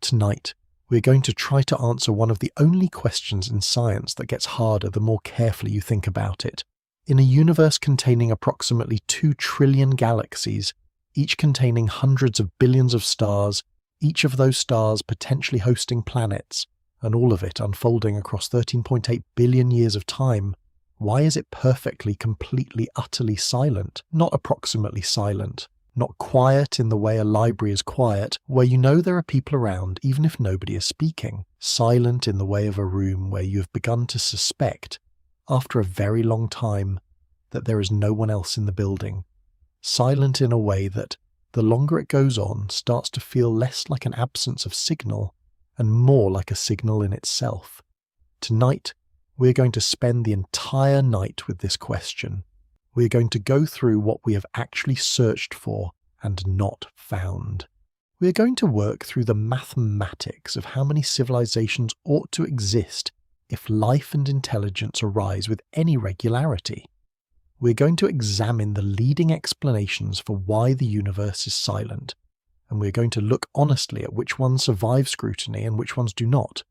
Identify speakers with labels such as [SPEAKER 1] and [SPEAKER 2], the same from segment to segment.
[SPEAKER 1] Tonight, we're going to try to answer one of the only questions in science that gets harder the more carefully you think about it. In a universe containing approximately 2 trillion galaxies, each containing hundreds of billions of stars, each of those stars potentially hosting planets, and all of it unfolding across 13.8 billion years of time, why is it perfectly, completely, utterly silent? Not approximately silent. Not quiet in the way a library is quiet, where you know there are people around even if nobody is speaking. Silent in the way of a room where you have begun to suspect, after a very long time, that there is no one else in the building. Silent in a way that, the longer it goes on, starts to feel less like an absence of signal and more like a signal in itself. Tonight, we're going to spend the entire night with this question. We're going to go through what we have actually searched for and not found. We're going to work through the mathematics of how many civilizations ought to exist if life and intelligence arise with any regularity. We're going to examine the leading explanations for why the universe is silent, and we're going to look honestly at which ones survive scrutiny and which ones do not.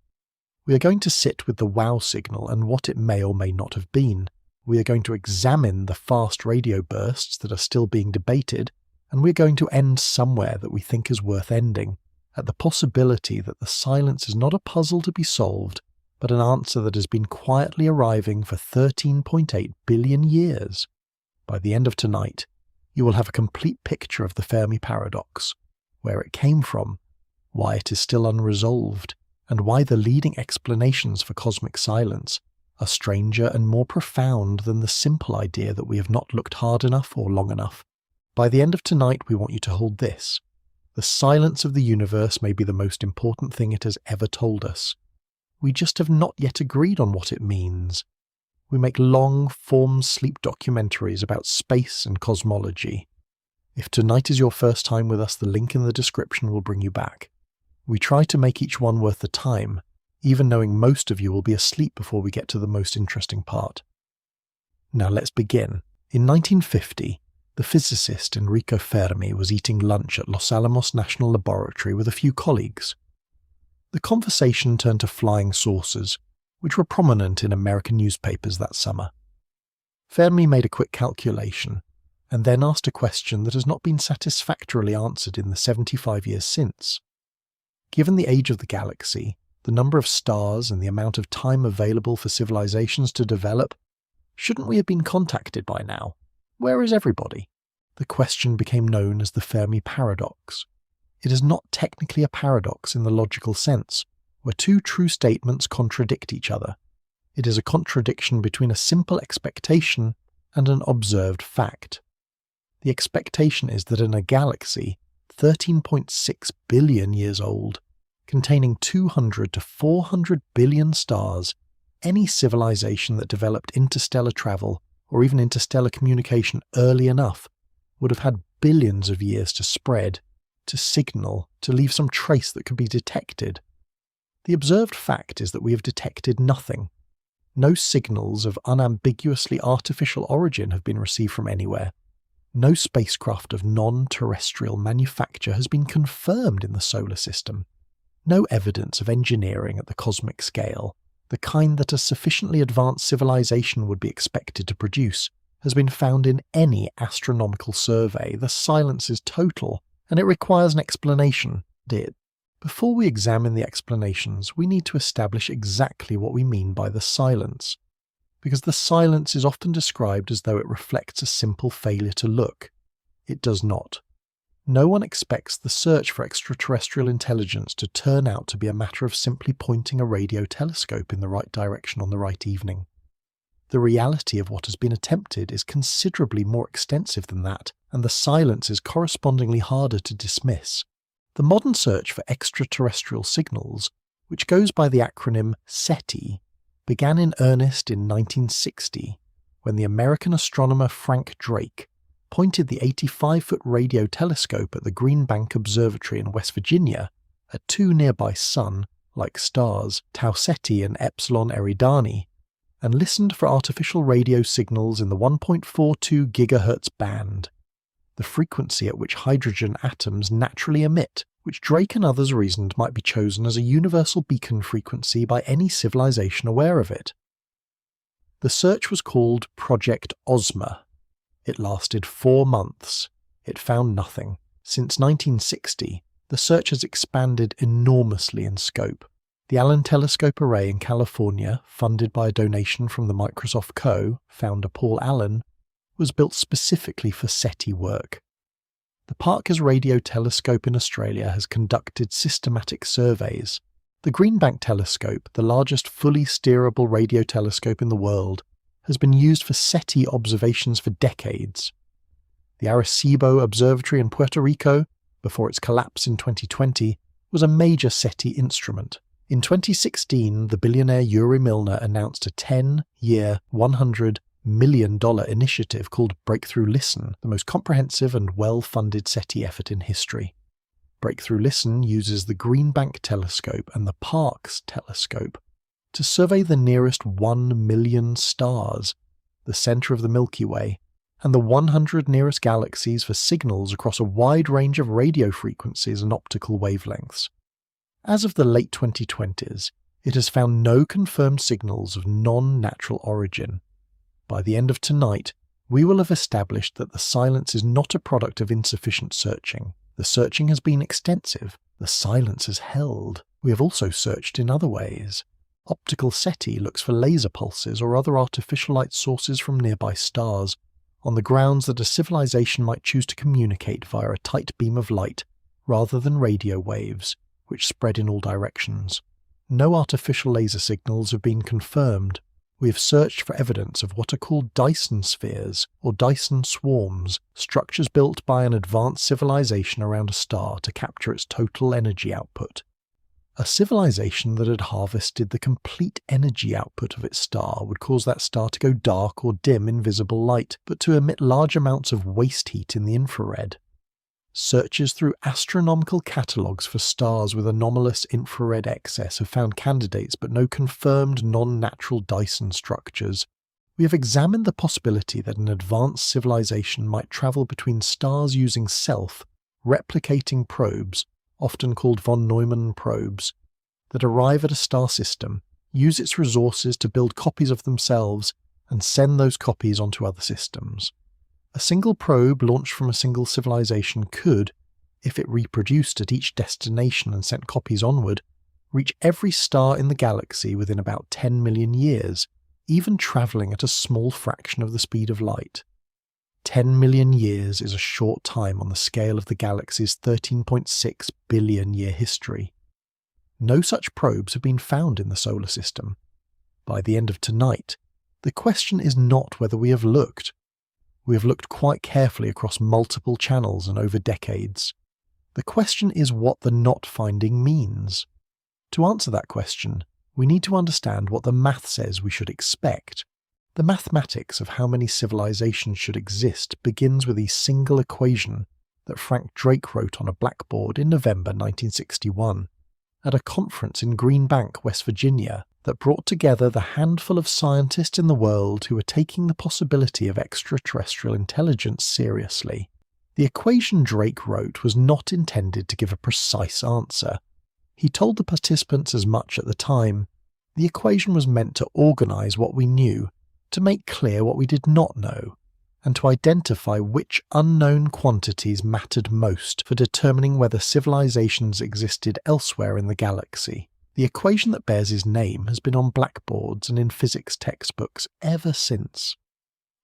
[SPEAKER 1] We are going to sit with the wow signal and what it may or may not have been. We are going to examine the fast radio bursts that are still being debated, and we're going to end somewhere that we think is worth ending, at the possibility that the silence is not a puzzle to be solved, but an answer that has been quietly arriving for 13.8 billion years. By the end of tonight, you will have a complete picture of the Fermi paradox, where it came from, why it is still unresolved, and why the leading explanations for cosmic silence are stranger and more profound than the simple idea that we have not looked hard enough or long enough. By the end of tonight, we want you to hold this. The silence of the universe may be the most important thing it has ever told us. We just have not yet agreed on what it means. We make long, form-sleep documentaries about space and cosmology. If tonight is your first time with us, the link in the description will bring you back. We try to make each one worth the time, even knowing most of you will be asleep before we get to the most interesting part. Now let's begin. In 1950, the physicist Enrico Fermi was eating lunch at Los Alamos National Laboratory with a few colleagues. The conversation turned to flying saucers, which were prominent in American newspapers that summer. Fermi made a quick calculation, and then asked a question that has not been satisfactorily answered in the 75 years since. Given the age of the galaxy, the number of stars and the amount of time available for civilizations to develop, shouldn't we have been contacted by now? Where is everybody? The question became known as the Fermi paradox. It is not technically a paradox in the logical sense, where two true statements contradict each other. It is a contradiction between a simple expectation and an observed fact. The expectation is that in a galaxy 13.6 billion years old, containing 200 to 400 billion stars, any civilization that developed interstellar travel or even interstellar communication early enough would have had billions of years to spread, to signal, to leave some trace that could be detected. The observed fact is that we have detected nothing. No signals of unambiguously artificial origin have been received from anywhere. No spacecraft of non-terrestrial manufacture has been confirmed in the solar system. No evidence of engineering at the cosmic scale, the kind that a sufficiently advanced civilization would be expected to produce, has been found in any astronomical survey. The silence is total, and it requires an explanation. Before we examine the explanations, we need to establish exactly what we mean by the silence, because the silence is often described as though it reflects a simple failure to look. It does not. No one expects the search for extraterrestrial intelligence to turn out to be a matter of simply pointing a radio telescope in the right direction on the right evening. The reality of what has been attempted is considerably more extensive than that, and the silence is correspondingly harder to dismiss. The modern search for extraterrestrial signals, which goes by the acronym SETI, began in earnest in 1960, when the American astronomer Frank Drake pointed the 85-foot radio telescope at the Green Bank Observatory in West Virginia at two nearby sun-like stars, Tau Ceti and Epsilon Eridani, and listened for artificial radio signals in the 1.42 GHz band, the frequency at which hydrogen atoms naturally emit which Drake and others reasoned might be chosen as a universal beacon frequency by any civilization aware of it. The search was called Project Ozma. It lasted 4 months. It found nothing. Since 1960, the search has expanded enormously in scope. The Allen Telescope Array in California, funded by a donation from the Microsoft Co., founder Paul Allen, was built specifically for SETI work. The Parkes Radio Telescope in Australia has conducted systematic surveys. The Green Bank Telescope, the largest fully steerable radio telescope in the world, has been used for SETI observations for decades. The Arecibo Observatory in Puerto Rico, before its collapse in 2020, was a major SETI instrument. In 2016, the billionaire Yuri Milner announced a 10-year, $100 million initiative called Breakthrough Listen, the most comprehensive and well-funded SETI effort in history. Breakthrough Listen uses the Green Bank Telescope and the Parkes Telescope to survey the nearest 1 million stars, the centre of the Milky Way, and the 100 nearest galaxies for signals across a wide range of radio frequencies and optical wavelengths. As of the late 2020s, it has found no confirmed signals of non-natural origin. By the end of tonight, we will have established that the silence is not a product of insufficient searching. The searching has been extensive. The silence has held. We have also searched in other ways. Optical SETI looks for laser pulses or other artificial light sources from nearby stars, on the grounds that a civilization might choose to communicate via a tight beam of light rather than radio waves, which spread in all directions. No artificial laser signals have been confirmed. We have searched for evidence of what are called Dyson spheres or Dyson swarms, structures built by an advanced civilization around a star to capture its total energy output. A civilization that had harvested the complete energy output of its star would cause that star to go dark or dim in visible light, but to emit large amounts of waste heat in the infrared. Searches through astronomical catalogues for stars with anomalous infrared excess have found candidates but no confirmed non-natural Dyson structures. We have examined the possibility that an advanced civilization might travel between stars using self-replicating probes, often called von Neumann probes, that arrive at a star system, use its resources to build copies of themselves, and send those copies onto other systems. A single probe launched from a single civilization could, if it reproduced at each destination and sent copies onward, reach every star in the galaxy within about 10 million years, even travelling at a small fraction of the speed of light. 10 million years is a short time on the scale of the galaxy's 13.6 billion year history. No such probes have been found in the solar system. By the end of tonight, the question is not whether we have looked. We have looked quite carefully across multiple channels and over decades. The question is what the not finding means. To answer that question, we need to understand what the math says we should expect. The mathematics of how many civilizations should exist begins with a single equation that Frank Drake wrote on a blackboard in November 1961 at a conference in Green Bank, West Virginia, that brought together the handful of scientists in the world who were taking the possibility of extraterrestrial intelligence seriously. The equation Drake wrote was not intended to give a precise answer. He told the participants as much at the time. The equation was meant to organize what we knew, to make clear what we did not know, and to identify which unknown quantities mattered most for determining whether civilizations existed elsewhere in the galaxy. The equation that bears his name has been on blackboards and in physics textbooks ever since.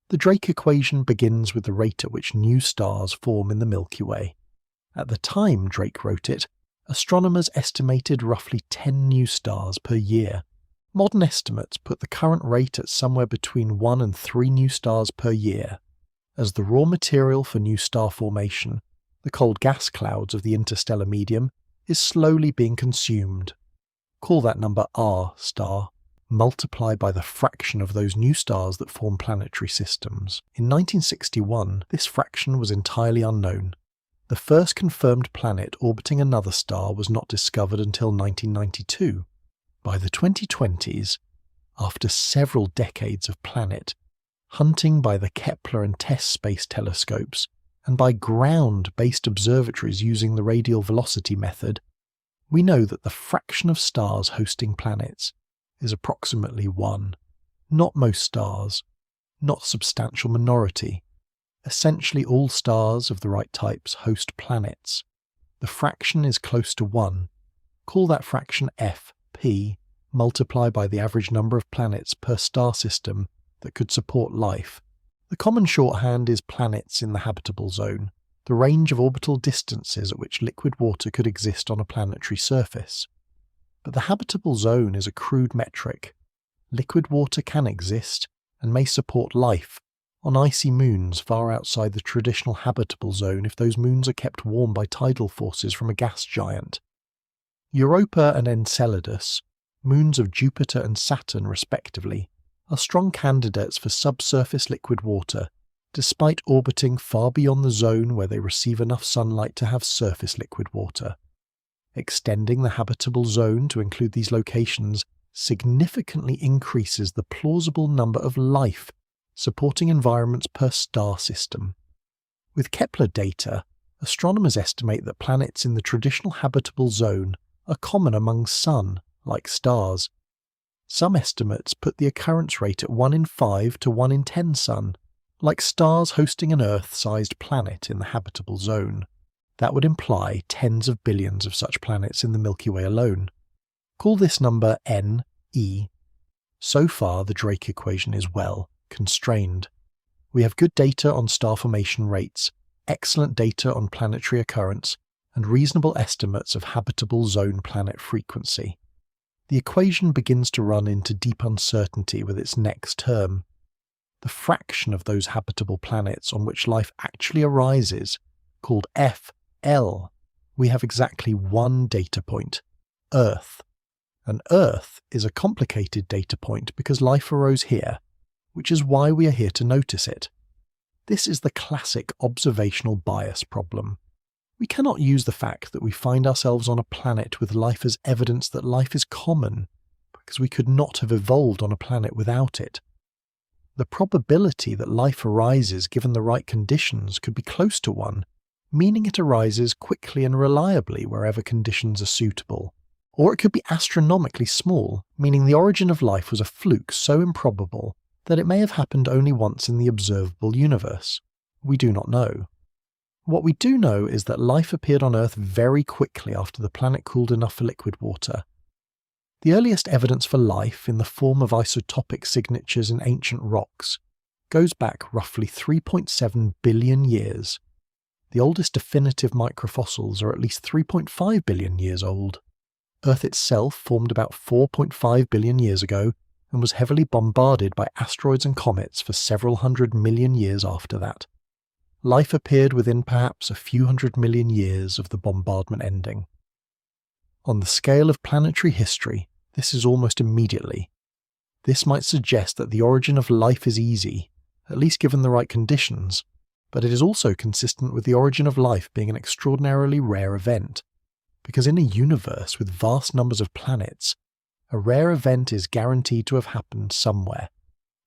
[SPEAKER 1] The Drake equation begins with the rate at which new stars form in the Milky Way. At the time Drake wrote it, astronomers estimated roughly 10 new stars per year. Modern estimates put the current rate at somewhere between 1 and 3 new stars per year. As the raw material for new star formation, the cold gas clouds of the interstellar medium, is slowly being consumed. Call that number R star. Multiply by the fraction of those new stars that form planetary systems. In 1961, this fraction was entirely unknown. The first confirmed planet orbiting another star was not discovered until 1992. By the 2020s, after several decades of planet hunting by the Kepler and TESS space telescopes, and by ground-based observatories using the radial velocity method, we know that the fraction of stars hosting planets is approximately 1. Not most stars, not substantial minority. Essentially all stars of the right types host planets. The fraction is close to 1. Call that fraction f, p, multiply by the average number of planets per star system that could support life. The common shorthand is planets in the habitable zone, the range of orbital distances at which liquid water could exist on a planetary surface. But the habitable zone is a crude metric. Liquid water can exist, and may support life, on icy moons far outside the traditional habitable zone if those moons are kept warm by tidal forces from a gas giant. Europa and Enceladus, moons of Jupiter and Saturn respectively, are strong candidates for subsurface liquid water, despite orbiting far beyond the zone where they receive enough sunlight to have surface liquid water. Extending the habitable zone to include these locations significantly increases the plausible number of life supporting environments per star system. With Kepler data, astronomers estimate that planets in the traditional habitable zone are common among Sun-like stars. Some estimates put the occurrence rate at 1 in 5 to 1 in 10 Sun, like stars hosting an Earth-sized planet in the habitable zone. That would imply tens of billions of such planets in the Milky Way alone. Call this number n, e. So far, the Drake equation is well constrained. We have good data on star formation rates, excellent data on planetary occurrence, and reasonable estimates of habitable zone planet frequency. The equation begins to run into deep uncertainty with its next term. The fraction of those habitable planets on which life actually arises, called f, L, we have exactly one data point, Earth. And Earth is a complicated data point because life arose here, which is why we are here to notice it. This is the classic observational bias problem. We cannot use the fact that we find ourselves on a planet with life as evidence that life is common, because we could not have evolved on a planet without it. The probability that life arises given the right conditions could be close to 1, meaning it arises quickly and reliably wherever conditions are suitable. Or it could be astronomically small, meaning the origin of life was a fluke so improbable that it may have happened only once in the observable universe. We do not know. What we do know is that life appeared on Earth very quickly after the planet cooled enough for liquid water. The earliest evidence for life in the form of isotopic signatures in ancient rocks goes back roughly 3.7 billion years. The oldest definitive microfossils are at least 3.5 billion years old. Earth itself formed about 4.5 billion years ago and was heavily bombarded by asteroids and comets for several 100 million years after that. Life appeared within perhaps a few 100 million years of the bombardment ending. On the scale of planetary history, this is almost immediately. This might suggest that the origin of life is easy, at least given the right conditions, but it is also consistent with the origin of life being an extraordinarily rare event, because in a universe with vast numbers of planets, a rare event is guaranteed to have happened somewhere,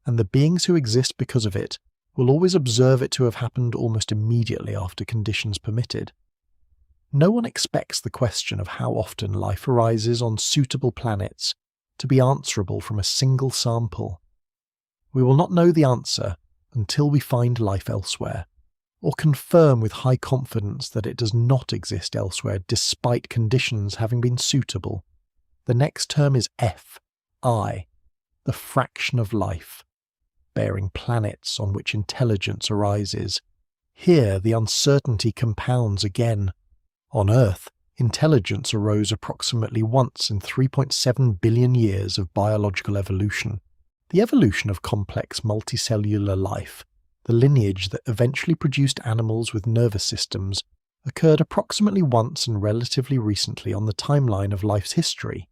[SPEAKER 1] and the beings who exist because of it will always observe it to have happened almost immediately after conditions permitted. No one expects the question of how often life arises on suitable planets to be answerable from a single sample. We will not know the answer until we find life elsewhere, or confirm with high confidence that it does not exist elsewhere despite conditions having been suitable. The next term is f, I, the fraction of life, bearing planets on which intelligence arises. Here the uncertainty compounds again. On Earth, intelligence arose approximately once in 3.7 billion years of biological evolution. The evolution of complex multicellular life, the lineage that eventually produced animals with nervous systems, occurred approximately once and relatively recently on the timeline of life's history.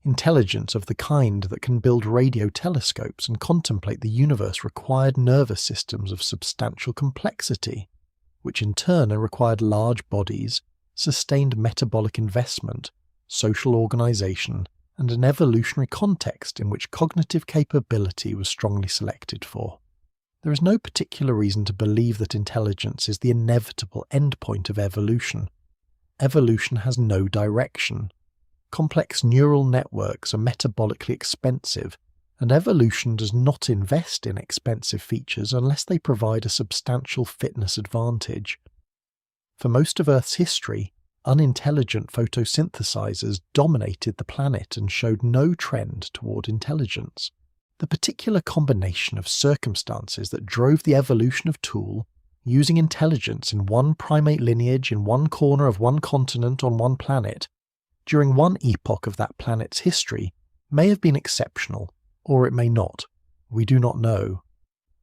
[SPEAKER 1] Intelligence of the kind that can build radio telescopes and contemplate the universe required nervous systems of substantial complexity, which in turn required large bodies, sustained metabolic investment, social organization, and an evolutionary context in which cognitive capability was strongly selected for. There is no particular reason to believe that intelligence is the inevitable endpoint of evolution. Evolution has no direction. Complex neural networks are metabolically expensive, and evolution does not invest in expensive features unless they provide a substantial fitness advantage. For most of Earth's history, unintelligent photosynthesizers dominated the planet and showed no trend toward intelligence. The particular combination of circumstances that drove the evolution of tool, using intelligence in one primate lineage in one corner of one continent on one planet, during one epoch of that planet's history, may have been exceptional, or it may not. We do not know.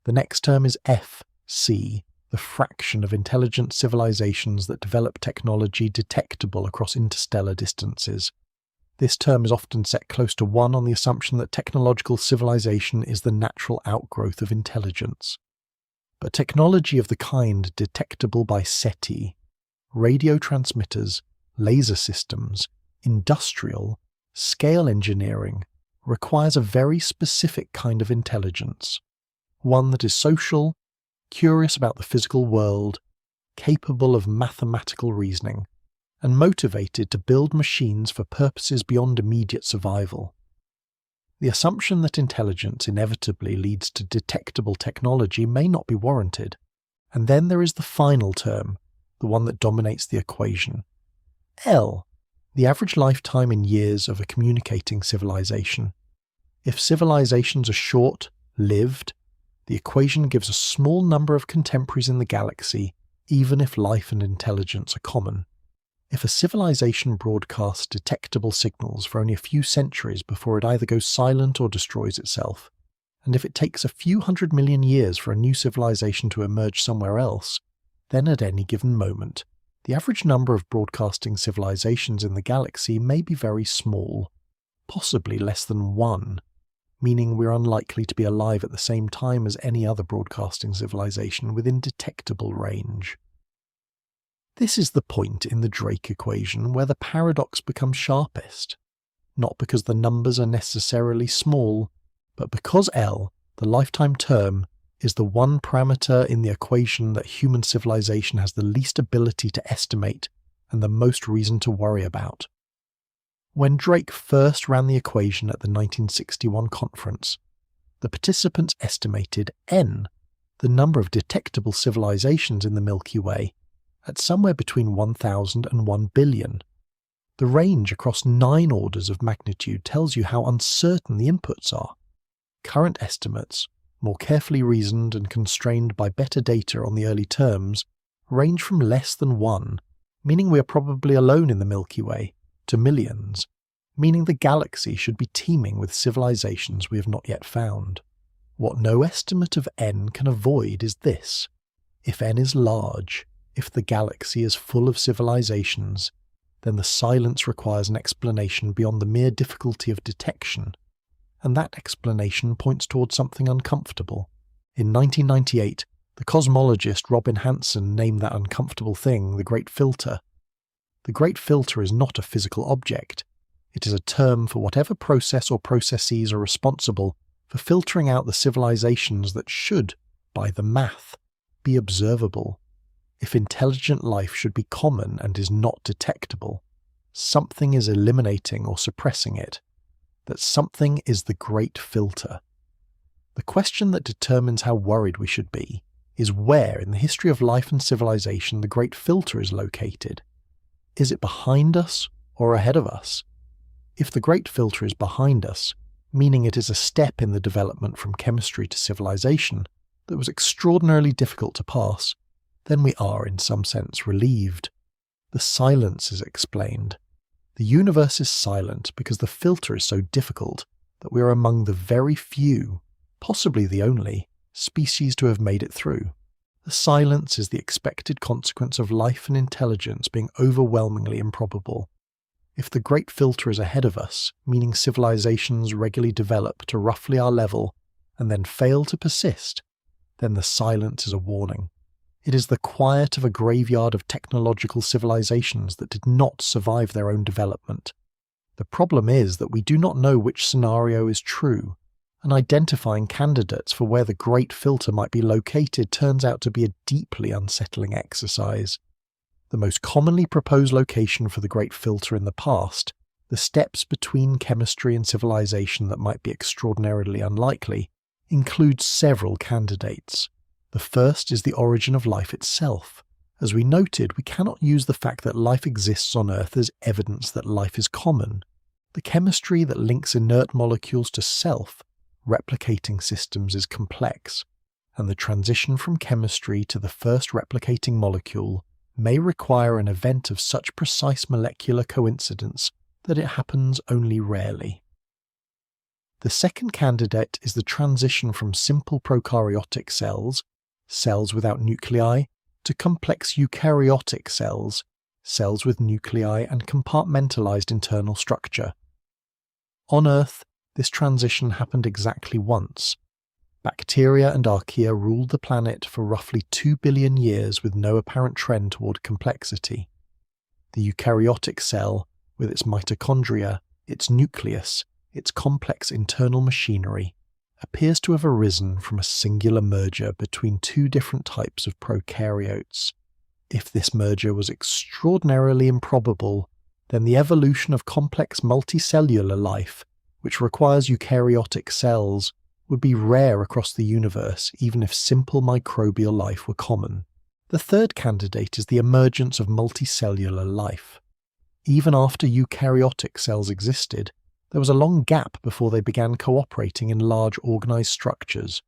[SPEAKER 1] The next term is FC, the fraction of intelligent civilizations that develop technology detectable across interstellar distances. This term is often set close to 1 on the assumption that technological civilization is the natural outgrowth of intelligence. But technology of the kind detectable by SETI, radio transmitters, laser systems, industrial, scale engineering, requires a very specific kind of intelligence, one that is social, curious about the physical world, capable of mathematical reasoning, and motivated to build machines for purposes beyond immediate survival. The assumption that intelligence inevitably leads to detectable technology may not be warranted. And then there is the final term, the one that dominates the equation. L, the average lifetime in years of a communicating civilization. If civilizations are short-lived, the equation gives a small number of contemporaries in the galaxy, even if life and intelligence are common. If a civilization broadcasts detectable signals for only a few centuries before it either goes silent or destroys itself, and if it takes a few 100 million years for a new civilization to emerge somewhere else, then at any given moment, the average number of broadcasting civilizations in the galaxy may be very small, possibly less than 1, meaning we're unlikely to be alive at the same time as any other broadcasting civilization within detectable range. This is the point in the Drake equation where the paradox becomes sharpest, not because the numbers are necessarily small, but because L, the lifetime term, is the one parameter in the equation that human civilization has the least ability to estimate and the most reason to worry about. When Drake first ran the equation at the 1961 conference, the participants estimated N, the number of detectable civilizations in the Milky Way, at somewhere between 1,000 and 1 billion. The range across 9 orders of magnitude tells you how uncertain the inputs are. Current estimates, more carefully reasoned and constrained by better data on the early terms, range from less than 1, meaning we are probably alone in the Milky Way, to millions, meaning the galaxy should be teeming with civilizations we have not yet found. What no estimate of N can avoid is this. If N is large, if the galaxy is full of civilizations, then the silence requires an explanation beyond the mere difficulty of detection, and that explanation points towards something uncomfortable. In 1998, the cosmologist Robin Hanson named that uncomfortable thing the Great Filter. The Great Filter is not a physical object. It is a term for whatever process or processes are responsible for filtering out the civilizations that should, by the math, be observable. If intelligent life should be common and is not detectable, something is eliminating or suppressing it. That something is the Great Filter. The question that determines how worried we should be is where in the history of life and civilization the Great Filter is located. Is it behind us or ahead of us? If the Great Filter is behind us, meaning it is a step in the development from chemistry to civilization that was extraordinarily difficult to pass, then we are in some sense relieved. The silence is explained. The universe is silent because the filter is so difficult that we are among the very few, possibly the only, species to have made it through. The silence is the expected consequence of life and intelligence being overwhelmingly improbable. If the Great Filter is ahead of us, meaning civilizations regularly develop to roughly our level and then fail to persist, then the silence is a warning. It is the quiet of a graveyard of technological civilizations that did not survive their own development. The problem is that we do not know which scenario is true, and identifying candidates for where the Great Filter might be located turns out to be a deeply unsettling exercise. The most commonly proposed location for the Great Filter in the past, the steps between chemistry and civilization that might be extraordinarily unlikely, includes several candidates. The first is the origin of life itself. As we noted, we cannot use the fact that life exists on Earth as evidence that life is common. The chemistry that links inert molecules to self-replicating systems is complex, and the transition from chemistry to the first replicating molecule may require an event of such precise molecular coincidence that it happens only rarely. The second candidate is the transition from simple prokaryotic cells, cells without nuclei, to complex eukaryotic cells, cells with nuclei and compartmentalized internal structure. On Earth, this transition happened exactly once. Bacteria and archaea ruled the planet for roughly 2 billion years with no apparent trend toward complexity. The eukaryotic cell, with its mitochondria, its nucleus, its complex internal machinery, appears to have arisen from a singular merger between two different types of prokaryotes. If this merger was extraordinarily improbable, then the evolution of complex multicellular life, which requires eukaryotic cells, would be rare across the universe even if simple microbial life were common. The third candidate is the emergence of multicellular life. Even after eukaryotic cells existed, there was a long gap before they began cooperating in large organized structures.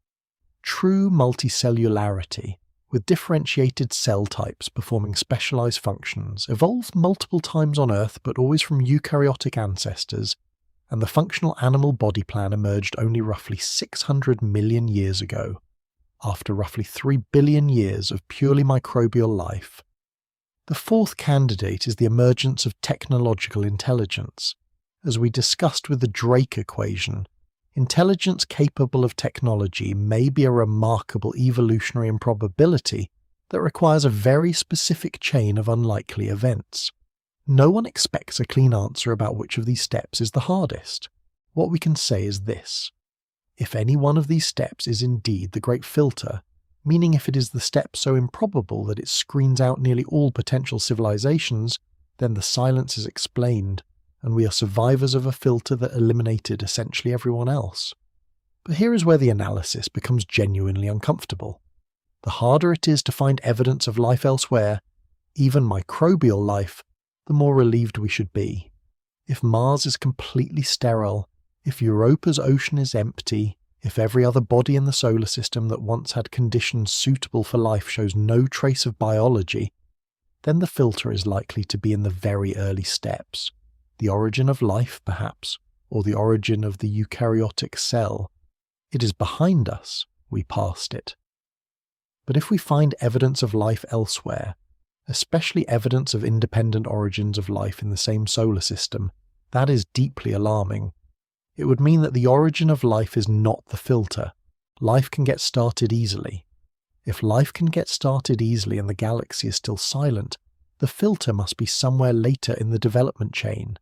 [SPEAKER 1] True multicellularity, with differentiated cell types performing specialized functions, evolved multiple times on Earth but always from eukaryotic ancestors, and the functional animal body plan emerged only roughly 600 million years ago, after roughly 3 billion years of purely microbial life. The fourth candidate is the emergence of technological intelligence. As we discussed with the Drake equation, intelligence capable of technology may be a remarkable evolutionary improbability that requires a very specific chain of unlikely events. No one expects a clean answer about which of these steps is the hardest. What we can say is this: if any one of these steps is indeed the Great Filter, meaning if it is the step so improbable that it screens out nearly all potential civilizations, then the silence is explained, and we are survivors of a filter that eliminated essentially everyone else. But here is where the analysis becomes genuinely uncomfortable. The harder it is to find evidence of life elsewhere, even microbial life, the more relieved we should be. If Mars is completely sterile, if Europa's ocean is empty, if every other body in the solar system that once had conditions suitable for life shows no trace of biology, then the filter is likely to be in the very early steps. The origin of life, perhaps, or the origin of the eukaryotic cell. It is behind us, we passed it. But if we find evidence of life elsewhere, especially evidence of independent origins of life in the same solar system, that is deeply alarming. It would mean that the origin of life is not the filter. Life can get started easily. If life can get started easily and the galaxy is still silent, the filter must be somewhere later in the development chain,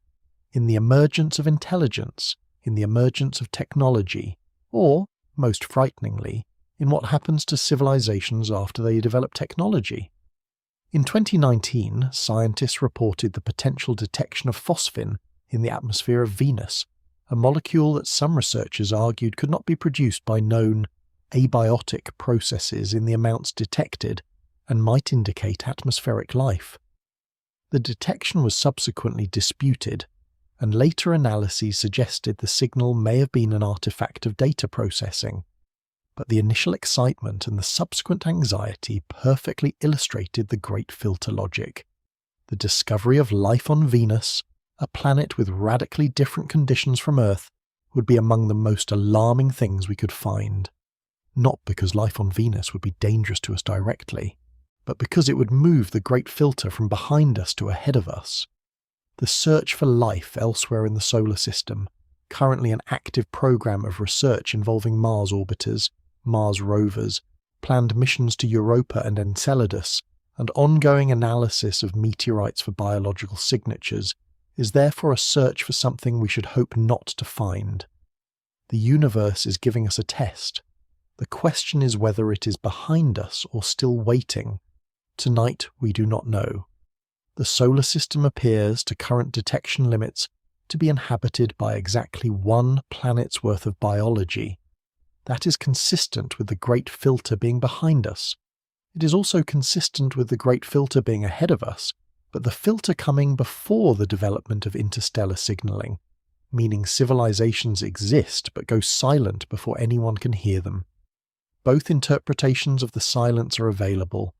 [SPEAKER 1] in the emergence of intelligence, in the emergence of technology, or, most frighteningly, in what happens to civilizations after they develop technology. In 2019, scientists reported the potential detection of phosphine in the atmosphere of Venus, a molecule that some researchers argued could not be produced by known abiotic processes in the amounts detected and might indicate atmospheric life. The detection was subsequently disputed, and later analyses suggested the signal may have been an artifact of data processing. But the initial excitement and the subsequent anxiety perfectly illustrated the Great Filter logic. The discovery of life on Venus, a planet with radically different conditions from Earth, would be among the most alarming things we could find. Not because life on Venus would be dangerous to us directly, but because it would move the Great Filter from behind us to ahead of us. The search for life elsewhere in the solar system, currently an active program of research involving Mars orbiters, Mars rovers, planned missions to Europa and Enceladus, and ongoing analysis of meteorites for biological signatures, is therefore a search for something we should hope not to find. The universe is giving us a test. The question is whether it is behind us or still waiting. Tonight we do not know. The solar system appears, to current detection limits, to be inhabited by exactly one planet's worth of biology. That is consistent with the Great Filter being behind us. It is also consistent with the Great Filter being ahead of us, but the filter coming before the development of interstellar signaling, meaning civilizations exist but go silent before anyone can hear them. Both interpretations of the silence are available.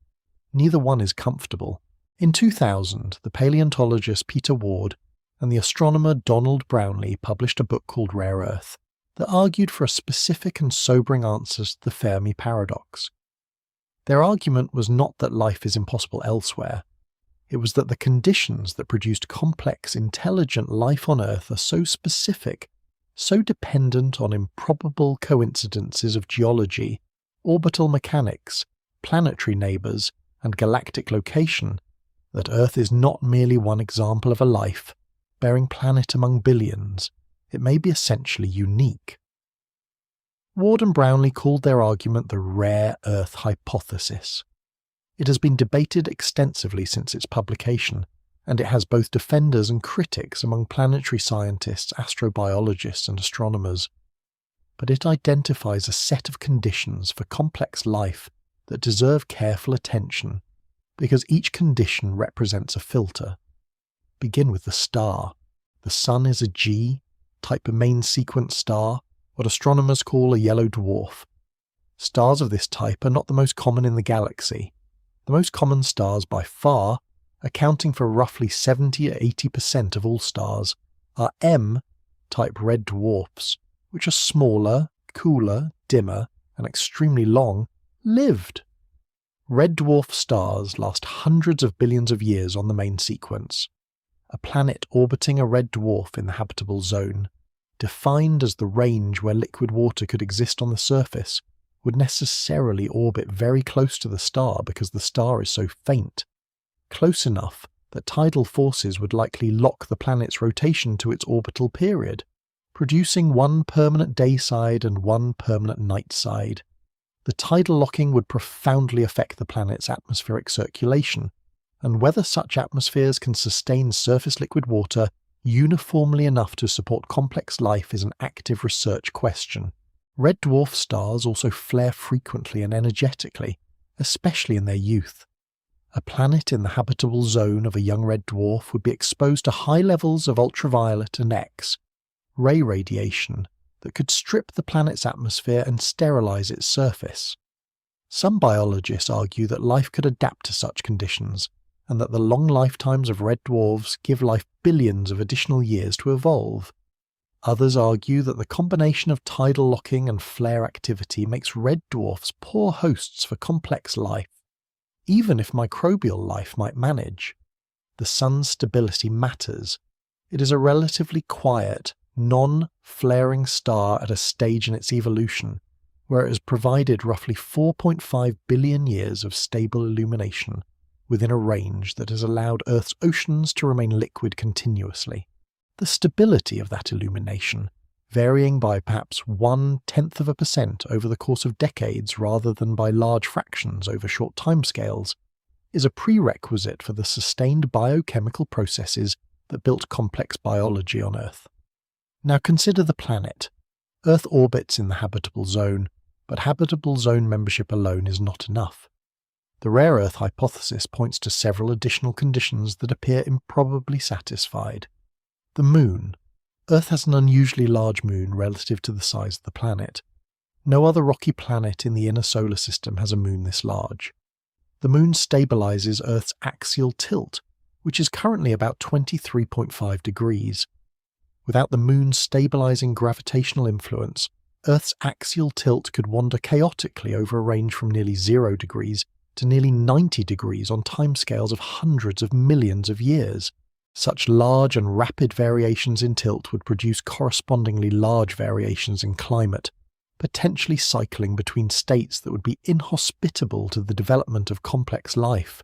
[SPEAKER 1] Neither one is comfortable. In 2000, the paleontologist Peter Ward and the astronomer Donald Brownlee published a book called Rare Earth that argued for a specific and sobering answer to the Fermi paradox. Their argument was not that life is impossible elsewhere. It was that the conditions that produced complex, intelligent life on Earth are so specific, so dependent on improbable coincidences of geology, orbital mechanics, planetary neighbours, and galactic location, that Earth is not merely one example of a life, bearing planet among billions. It may be essentially unique. Ward and Brownlee called their argument the Rare Earth Hypothesis. It has been debated extensively since its publication, and it has both defenders and critics among planetary scientists, astrobiologists, and astronomers. But it identifies a set of conditions for complex life that deserve careful attention, because each condition represents a filter. Begin with the star. The Sun is a G, type a main sequence star, what astronomers call a yellow dwarf. Stars of this type are not the most common in the galaxy. The most common stars by far, accounting for roughly 70 to 80% of all stars, are M-type red dwarfs, which are smaller, cooler, dimmer, and extremely long-lived. Red dwarf stars last hundreds of billions of years on the main sequence. A planet orbiting a red dwarf in the habitable zone, defined as the range where liquid water could exist on the surface, would necessarily orbit very close to the star because the star is so faint, close enough that tidal forces would likely lock the planet's rotation to its orbital period, producing one permanent day side and one permanent night side. The tidal locking would profoundly affect the planet's atmospheric circulation, and whether such atmospheres can sustain surface liquid water uniformly enough to support complex life is an active research question. Red dwarf stars also flare frequently and energetically, especially in their youth. A planet in the habitable zone of a young red dwarf would be exposed to high levels of ultraviolet and X-ray radiation that could strip the planet's atmosphere and sterilize its surface. Some biologists argue that life could adapt to such conditions, and that the long lifetimes of red dwarfs give life billions of additional years to evolve. Others argue that the combination of tidal locking and flare activity makes red dwarfs poor hosts for complex life, even if microbial life might manage. The Sun's stability matters. It is a relatively quiet, non-flaring star at a stage in its evolution, where it has provided roughly 4.5 billion years of stable illumination within a range that has allowed Earth's oceans to remain liquid continuously. The stability of that illumination, varying by perhaps 0.1% over the course of decades rather than by large fractions over short timescales, is a prerequisite for the sustained biochemical processes that built complex biology on Earth. Now consider the planet. Earth orbits in the habitable zone, but habitable zone membership alone is not enough. The Rare Earth hypothesis points to several additional conditions that appear improbably satisfied. The Moon. Earth has an unusually large moon relative to the size of the planet. No other rocky planet in the inner solar system has a moon this large. The moon stabilizes Earth's axial tilt, which is currently about 23.5 degrees. Without the moon's stabilizing gravitational influence, Earth's axial tilt could wander chaotically over a range from nearly 0 degrees to nearly 90 degrees on timescales of hundreds of millions of years. Such large and rapid variations in tilt would produce correspondingly large variations in climate, potentially cycling between states that would be inhospitable to the development of complex life.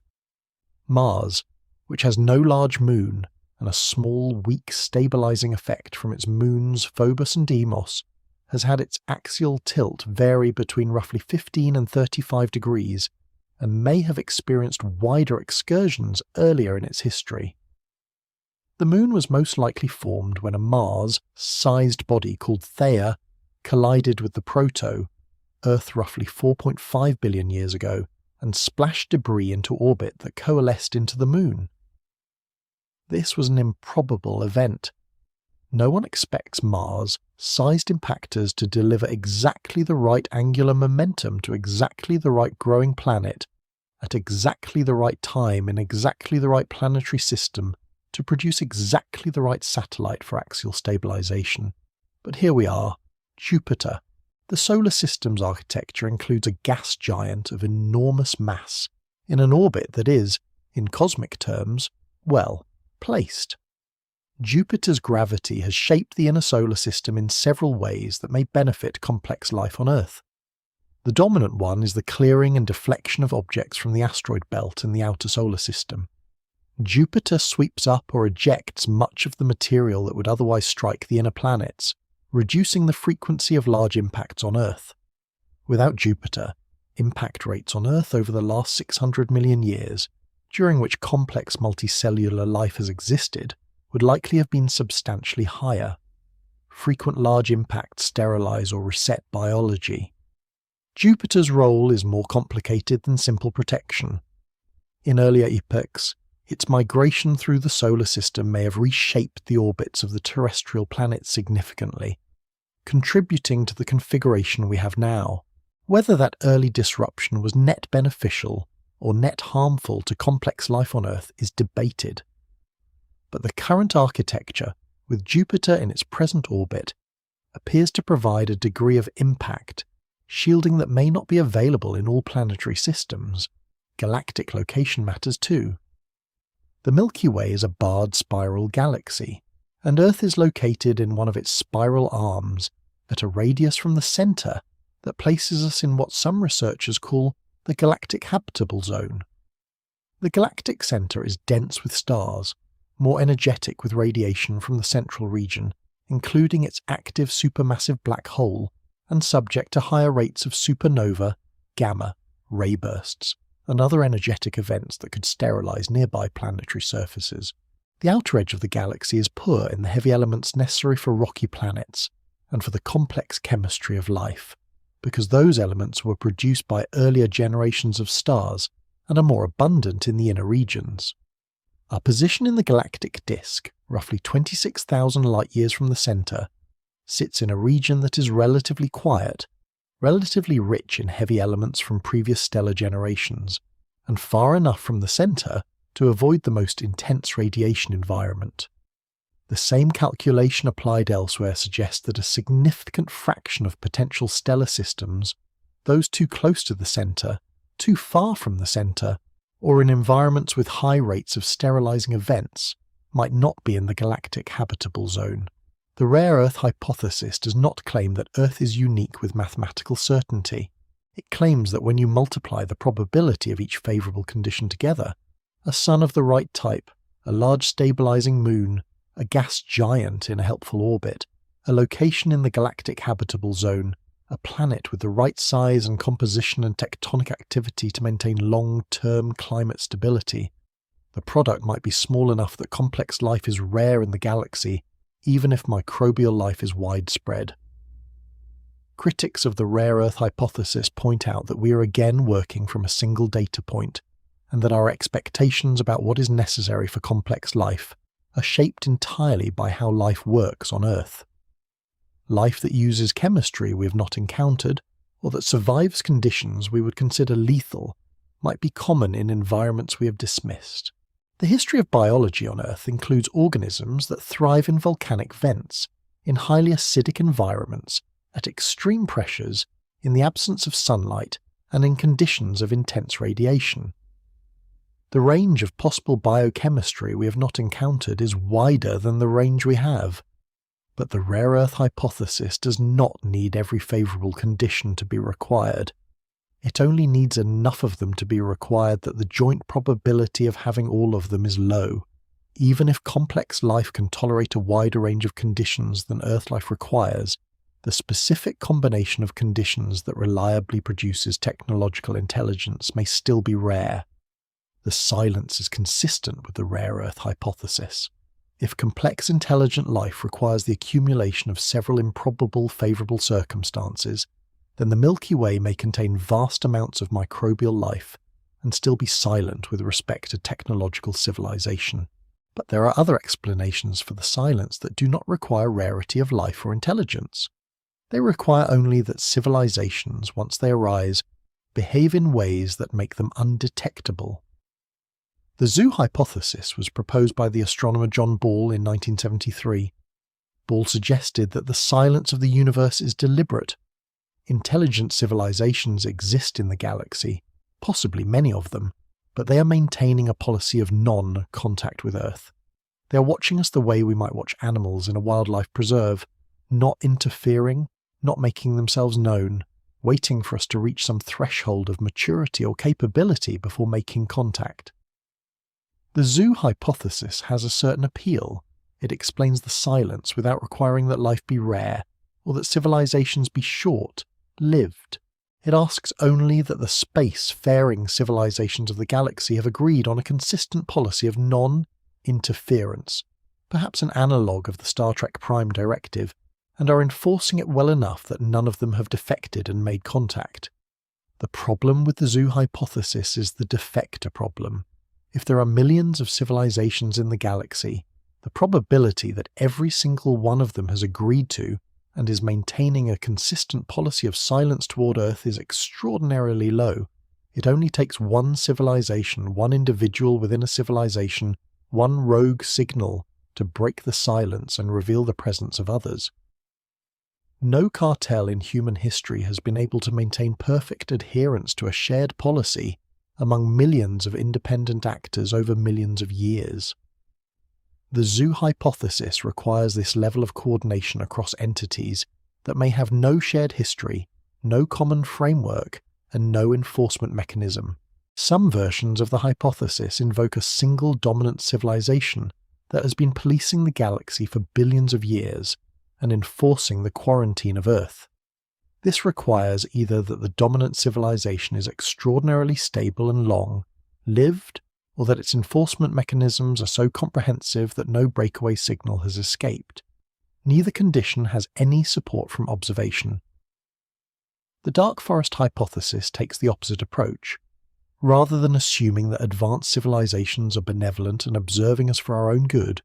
[SPEAKER 1] Mars, which has no large moon and a small, weak stabilizing effect from its moons Phobos and Deimos, has had its axial tilt vary between roughly 15 and 35 degrees and may have experienced wider excursions earlier in its history. The Moon was most likely formed when a Mars-sized body called Theia collided with the proto, Earth roughly 4.5 billion years ago, and splashed debris into orbit that coalesced into the Moon. This was an improbable event. No one expects Mars-sized impactors to deliver exactly the right angular momentum to exactly the right growing planet at exactly the right time in exactly the right planetary system to produce exactly the right satellite for axial stabilization. But here we are, Jupiter. The solar system's architecture includes a gas giant of enormous mass in an orbit that is, in cosmic terms, well placed. Jupiter's gravity has shaped the inner solar system in several ways that may benefit complex life on Earth. The dominant one is the clearing and deflection of objects from the asteroid belt in the outer solar system. Jupiter sweeps up or ejects much of the material that would otherwise strike the inner planets, reducing the frequency of large impacts on Earth. Without Jupiter, impact rates on Earth over the last 600 million years, during which complex multicellular life has existed, would likely have been substantially higher. Frequent large impacts sterilize or reset biology. Jupiter's role is more complicated than simple protection. In earlier epochs, its migration through the solar system may have reshaped the orbits of the terrestrial planets significantly, contributing to the configuration we have now. Whether that early disruption was net beneficial or net harmful to complex life on Earth is debated. But the current architecture, with Jupiter in its present orbit, appears to provide a degree of impact, shielding that may not be available in all planetary systems. Galactic location matters too. The Milky Way is a barred spiral galaxy, and Earth is located in one of its spiral arms at a radius from the centre that places us in what some researchers call the galactic habitable zone. The galactic centre is dense with stars, more energetic with radiation from the central region, including its active supermassive black hole, and subject to higher rates of supernova, gamma, ray bursts, and other energetic events that could sterilize nearby planetary surfaces. The outer edge of the galaxy is poor in the heavy elements necessary for rocky planets and for the complex chemistry of life, because those elements were produced by earlier generations of stars and are more abundant in the inner regions. Our position in the galactic disk, roughly 26,000 light-years from the centre, sits in a region that is relatively quiet, relatively rich in heavy elements from previous stellar generations, and far enough from the centre to avoid the most intense radiation environment. The same calculation applied elsewhere suggests that a significant fraction of potential stellar systems, those too close to the centre, too far from the centre, or in environments with high rates of sterilizing events, might not be in the galactic habitable zone. The rare Earth hypothesis does not claim that Earth is unique with mathematical certainty. It claims that when you multiply the probability of each favourable condition together, a sun of the right type, a large stabilizing moon, a gas giant in a helpful orbit, a location in the galactic habitable zone, a planet with the right size and composition and tectonic activity to maintain long-term climate stability, the product might be small enough that complex life is rare in the galaxy, even if microbial life is widespread. Critics of the rare Earth hypothesis point out that we are again working from a single data point, and that our expectations about what is necessary for complex life are shaped entirely by how life works on Earth. Life that uses chemistry we have not encountered, or that survives conditions we would consider lethal, might be common in environments we have dismissed. The history of biology on Earth includes organisms that thrive in volcanic vents, in highly acidic environments, at extreme pressures, in the absence of sunlight, and in conditions of intense radiation. The range of possible biochemistry we have not encountered is wider than the range we have. But the rare Earth hypothesis does not need every favourable condition to be required. It only needs enough of them to be required that the joint probability of having all of them is low. Even if complex life can tolerate a wider range of conditions than Earth life requires, The specific combination of conditions that reliably produces technological intelligence may still be rare. The silence is consistent with the rare Earth hypothesis. If complex intelligent life requires the accumulation of several improbable favourable circumstances, then the Milky Way may contain vast amounts of microbial life and still be silent with respect to technological civilization. But there are other explanations for the silence that do not require rarity of life or intelligence. They require only that civilizations, once they arise, behave in ways that make them undetectable. The zoo hypothesis was proposed by the astronomer John Ball in 1973. Ball suggested that the silence of the universe is deliberate. Intelligent civilizations exist in the galaxy, possibly many of them, but they are maintaining a policy of non-contact with Earth. They are watching us the way we might watch animals in a wildlife preserve, not interfering, not making themselves known, waiting for us to reach some threshold of maturity or capability before making contact. The zoo hypothesis has a certain appeal. It explains the silence without requiring that life be rare, or that civilizations be short-lived. It asks only that the space-faring civilizations of the galaxy have agreed on a consistent policy of non-interference, perhaps an analogue of the Star Trek Prime Directive, and are enforcing it well enough that none of them have defected and made contact. The problem with the zoo hypothesis is the defector problem. If there are millions of civilizations in the galaxy, the probability that every single one of them has agreed to and is maintaining a consistent policy of silence toward Earth is extraordinarily low. It only takes one civilization, one individual within a civilization, one rogue signal to break the silence and reveal the presence of others. No cartel in human history has been able to maintain perfect adherence to a shared policy among millions of independent actors over millions of years. The zoo hypothesis requires this level of coordination across entities that may have no shared history, no common framework, and no enforcement mechanism. Some versions of the hypothesis invoke a single dominant civilization that has been policing the galaxy for billions of years and enforcing the quarantine of Earth. This requires either that the dominant civilization is extraordinarily stable and long-lived, or that its enforcement mechanisms are so comprehensive that no breakaway signal has escaped. Neither condition has any support from observation. The dark forest hypothesis takes the opposite approach. Rather than assuming that advanced civilizations are benevolent and observing us for our own good,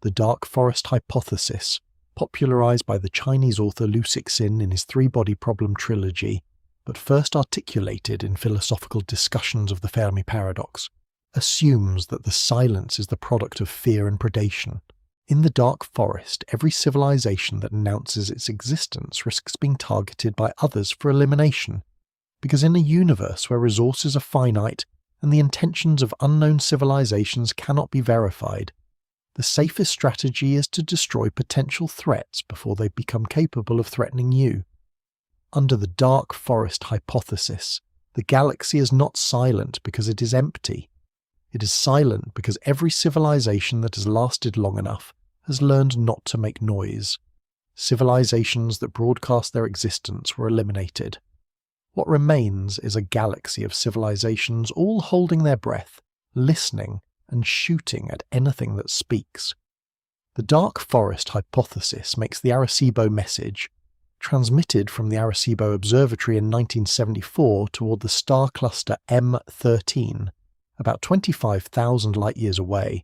[SPEAKER 1] the dark forest hypothesis, popularized by the Chinese author Liu Cixin in his three-body problem trilogy, but first articulated in philosophical discussions of the Fermi paradox, assumes that the silence is the product of fear and predation. In the dark forest, every civilization that announces its existence risks being targeted by others for elimination, because in a universe where resources are finite and the intentions of unknown civilizations cannot be verified, the safest strategy is to destroy potential threats before they become capable of threatening you. Under the dark forest hypothesis, the galaxy is not silent because it is empty. It is silent because every civilization that has lasted long enough has learned not to make noise. Civilizations that broadcast their existence were eliminated. What remains is a galaxy of civilizations all holding their breath, listening, and shooting at anything that speaks. The dark forest hypothesis makes the Arecibo message, transmitted from the Arecibo Observatory in 1974 toward the star cluster M13, about 25,000 light-years away,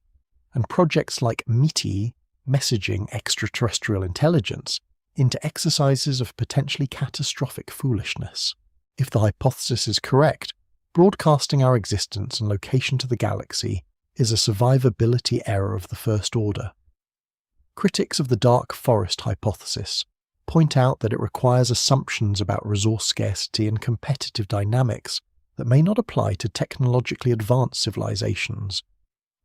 [SPEAKER 1] and projects like METI, messaging extraterrestrial intelligence, into exercises of potentially catastrophic foolishness. If the hypothesis is correct, broadcasting our existence and location to the galaxy is a survivability error of the first order. Critics of the dark forest hypothesis point out that it requires assumptions about resource scarcity and competitive dynamics that may not apply to technologically advanced civilizations.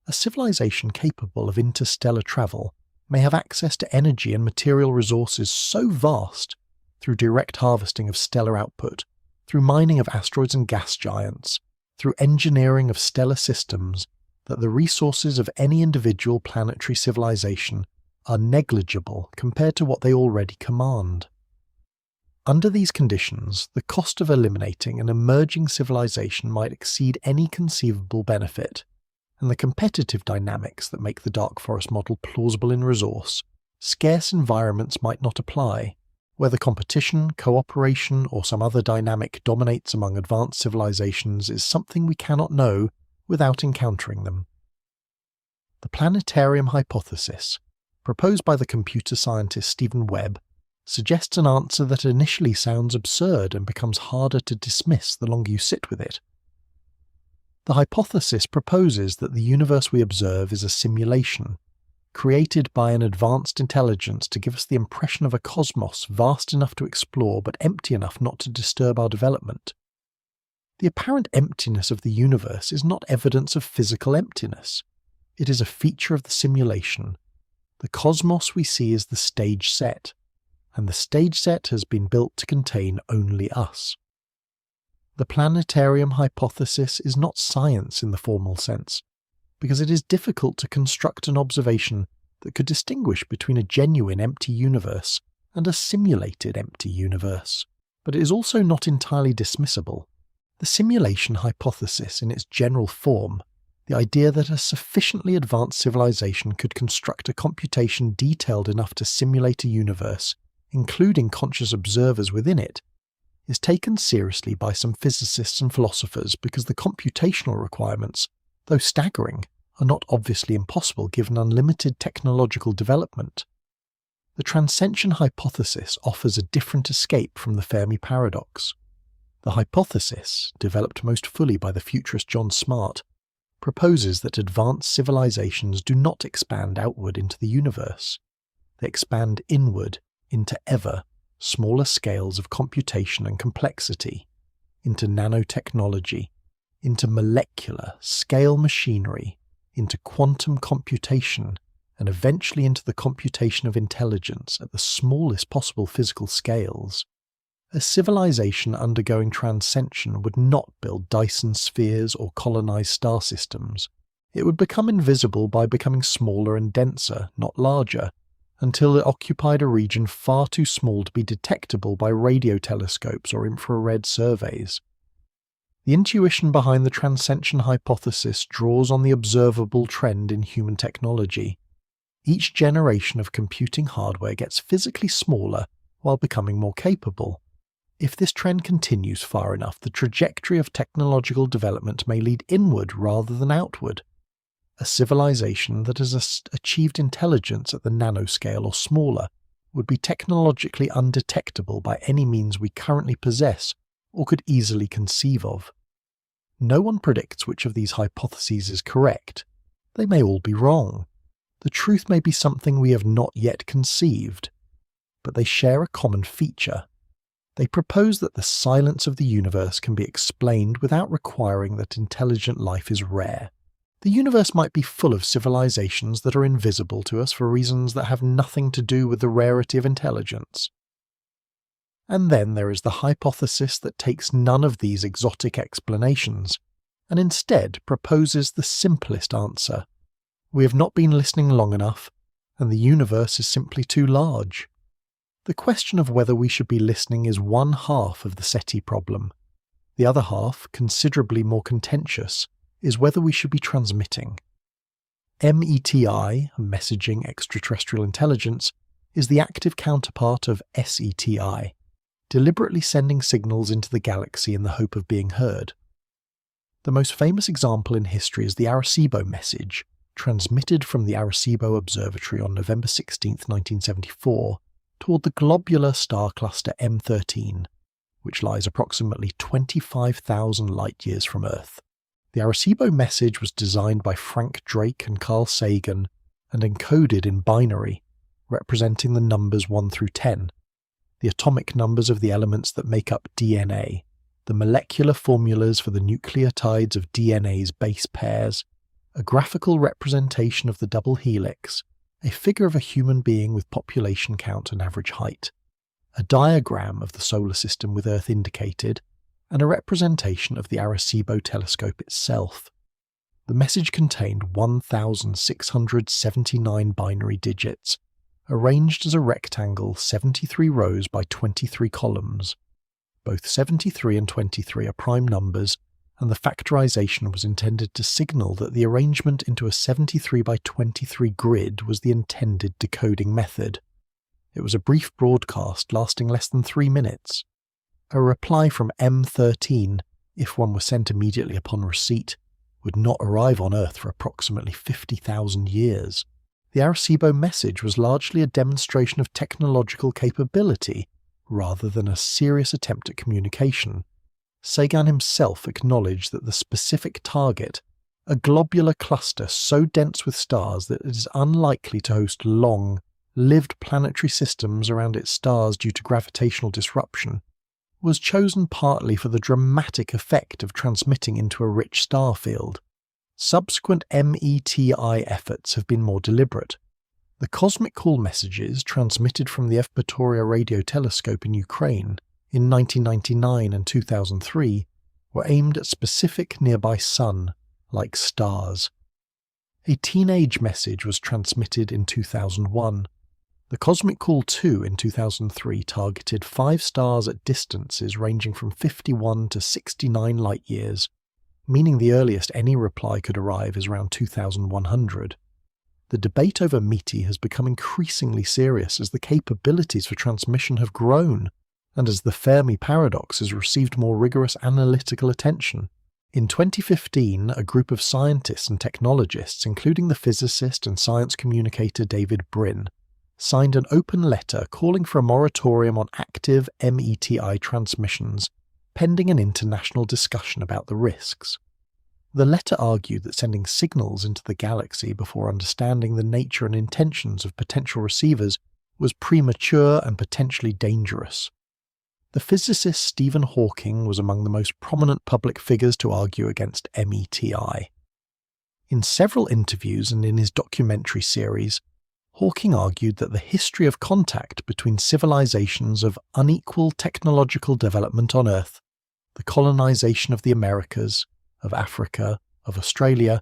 [SPEAKER 1] A civilization capable of interstellar travel may have access to energy and material resources so vast, through direct harvesting of stellar output, through mining of asteroids and gas giants, through engineering of stellar systems, that the resources of any individual planetary civilization are negligible compared to what they already command. Under these conditions, the cost of eliminating an emerging civilization might exceed any conceivable benefit, and the competitive dynamics that make the dark forest model plausible in resource, scarce environments might not apply. Whether competition, cooperation, or some other dynamic dominates among advanced civilizations is something we cannot know without encountering them. The Planetarium Hypothesis, proposed by the computer scientist Stephen Webb, suggests an answer that initially sounds absurd and becomes harder to dismiss the longer you sit with it. The hypothesis proposes that the universe we observe is a simulation, created by an advanced intelligence to give us the impression of a cosmos vast enough to explore but empty enough not to disturb our development. The apparent emptiness of the universe is not evidence of physical emptiness. It is a feature of the simulation. The cosmos we see is the stage set, and the stage set has been built to contain only us. The Planetarium Hypothesis is not science in the formal sense, because it is difficult to construct an observation that could distinguish between a genuine empty universe and a simulated empty universe. But it is also not entirely dismissible. The simulation hypothesis in its general form, the idea that a sufficiently advanced civilization could construct a computation detailed enough to simulate a universe, including conscious observers within it, is taken seriously by some physicists and philosophers because the computational requirements, though staggering, are not obviously impossible given unlimited technological development. The Transcension Hypothesis offers a different escape from the Fermi paradox. The hypothesis, developed most fully by the futurist John Smart, proposes that advanced civilizations do not expand outward into the universe. They expand inward into ever smaller scales of computation and complexity, into nanotechnology, into molecular scale machinery, into quantum computation, and eventually into the computation of intelligence at the smallest possible physical scales. A civilization undergoing transcension would not build Dyson spheres or colonize star systems. It would become invisible by becoming smaller and denser, not larger, until it occupied a region far too small to be detectable by radio telescopes or infrared surveys. The intuition behind the Transcension Hypothesis draws on the observable trend in human technology. Each generation of computing hardware gets physically smaller while becoming more capable. If this trend continues far enough, the trajectory of technological development may lead inward rather than outward. A civilization that has achieved intelligence at the nanoscale or smaller would be technologically undetectable by any means we currently possess or could easily conceive of. No one predicts which of these hypotheses is correct. They may all be wrong. The truth may be something we have not yet conceived. But they share a common feature. They propose that the silence of the universe can be explained without requiring that intelligent life is rare. The universe might be full of civilizations that are invisible to us for reasons that have nothing to do with the rarity of intelligence. And then there is the hypothesis that takes none of these exotic explanations, and instead proposes the simplest answer. We have not been listening long enough, and the universe is simply too large. The question of whether we should be listening is one half of the SETI problem. The other half, considerably more contentious, is whether we should be transmitting. METI, Messaging Extraterrestrial Intelligence, is the active counterpart of SETI, deliberately sending signals into the galaxy in the hope of being heard. The most famous example in history is the Arecibo message, transmitted from the Arecibo Observatory on November 16, 1974, toward the globular star cluster M13, which lies approximately 25,000 light-years from Earth. The Arecibo message was designed by Frank Drake and Carl Sagan and encoded in binary, representing the numbers 1 through 10, the atomic numbers of the elements that make up DNA, the molecular formulas for the nucleotides of DNA's base pairs, a graphical representation of the double helix, a figure of a human being with population count and average height, a diagram of the solar system with Earth indicated, and a representation of the Arecibo telescope itself. The message contained 1,679 binary digits, arranged as a rectangle 73 rows by 23 columns. Both 73 and 23 are prime numbers, and the factorization was intended to signal that the arrangement into a 73 by 23 grid was the intended decoding method. It was a brief broadcast lasting less than 3 minutes. A reply from M13, if one was sent immediately upon receipt, would not arrive on Earth for approximately 50,000 years. The Arecibo message was largely a demonstration of technological capability, rather than a serious attempt at communication. Sagan himself acknowledged that the specific target, a globular cluster so dense with stars that it is unlikely to host long, lived planetary systems around its stars due to gravitational disruption, was chosen partly for the dramatic effect of transmitting into a rich star field. Subsequent METI efforts have been more deliberate. The cosmic call messages transmitted from the Evpatoria radio telescope in Ukraine in 1999 and 2003 were aimed at specific nearby sun-like stars. A teenage message was transmitted in 2001. The Cosmic Call 2 in 2003 targeted 5 stars at distances ranging from 51 to 69 light-years, meaning the earliest any reply could arrive is around 2100. The debate over METI has become increasingly serious as the capabilities for transmission have grown, and as the Fermi paradox has received more rigorous analytical attention. In 2015, a group of scientists and technologists, including the physicist and science communicator David Brin, signed an open letter calling for a moratorium on active METI transmissions, pending an international discussion about the risks. The letter argued that sending signals into the galaxy before understanding the nature and intentions of potential receivers was premature and potentially dangerous. The physicist Stephen Hawking was among the most prominent public figures to argue against METI. In several interviews and in his documentary series, Hawking argued that the history of contact between civilizations of unequal technological development on Earth, the colonization of the Americas, of Africa, of Australia,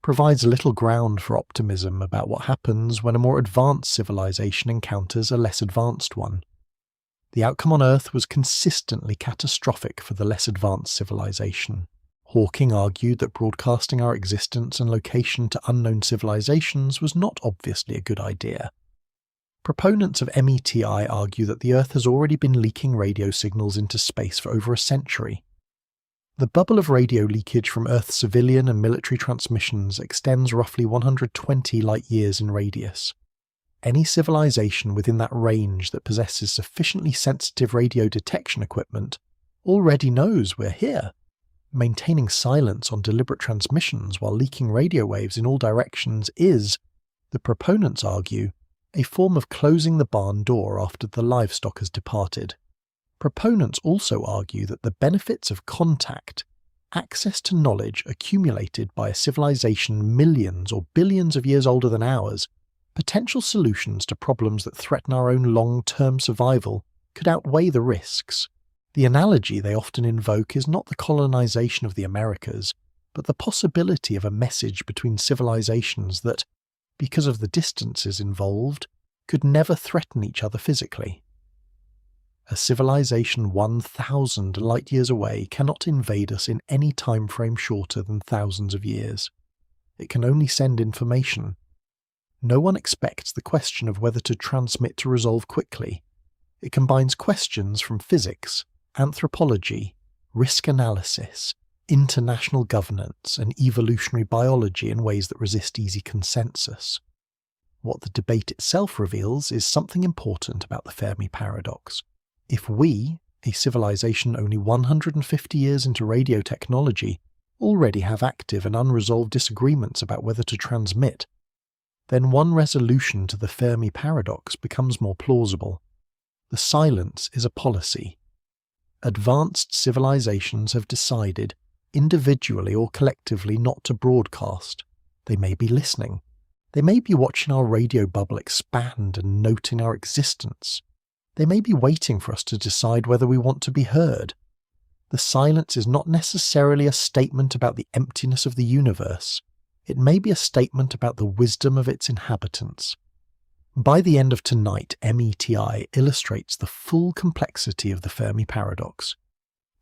[SPEAKER 1] provides little ground for optimism about what happens when a more advanced civilization encounters a less advanced one. The outcome on Earth was consistently catastrophic for the less advanced civilization. Hawking argued that broadcasting our existence and location to unknown civilizations was not obviously a good idea. Proponents of METI argue that the Earth has already been leaking radio signals into space for over a century. The bubble of radio leakage from Earth's civilian and military transmissions extends roughly 120 light-years in radius. Any civilization within that range that possesses sufficiently sensitive radio detection equipment already knows we're here. Maintaining silence on deliberate transmissions while leaking radio waves in all directions is, the proponents argue, a form of closing the barn door after the livestock has departed. Proponents also argue that the benefits of contact, access to knowledge accumulated by a civilization millions or billions of years older than ours, potential solutions to problems that threaten our own long-term survival, could outweigh the risks. The analogy they often invoke is not the colonization of the Americas, but the possibility of a message between civilizations that, because of the distances involved, could never threaten each other physically. A civilization 1,000 light-years away cannot invade us in any time frame shorter than thousands of years. It can only send information. No one expects the question of whether to transmit to resolve quickly. It combines questions from physics, anthropology, risk analysis, international governance, and evolutionary biology in ways that resist easy consensus. What the debate itself reveals is something important about the Fermi paradox. If we, a civilization only 150 years into radio technology, already have active and unresolved disagreements about whether to transmit, then one resolution to the Fermi paradox becomes more plausible. The silence is a policy. Advanced civilizations have decided, individually or collectively, not to broadcast. They may be listening. They may be watching our radio bubble expand and noting our existence. They may be waiting for us to decide whether we want to be heard. The silence is not necessarily a statement about the emptiness of the universe. It may be a statement about the wisdom of its inhabitants. By the end of tonight, METI illustrates the full complexity of the Fermi paradox.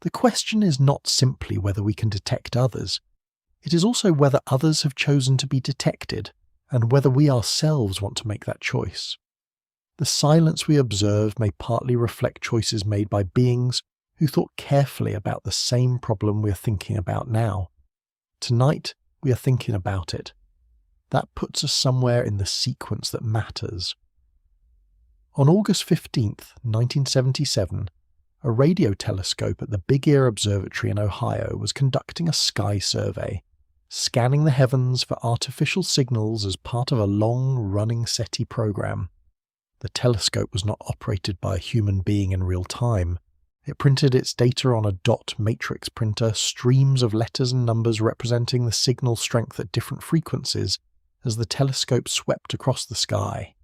[SPEAKER 1] The question is not simply whether we can detect others. It is also whether others have chosen to be detected, and whether we ourselves want to make that choice. The silence we observe may partly reflect choices made by beings who thought carefully about the same problem we are thinking about now. Tonight, we are thinking about it. That puts us somewhere in the sequence that matters. On August 15th, 1977, a radio telescope at the Big Ear Observatory in Ohio was conducting a sky survey, scanning the heavens for artificial signals as part of a long-running SETI program. The telescope was not operated by a human being in real time. It printed its data on a dot matrix printer, streams of letters and numbers representing the signal strength at different frequencies as the telescope swept across the sky.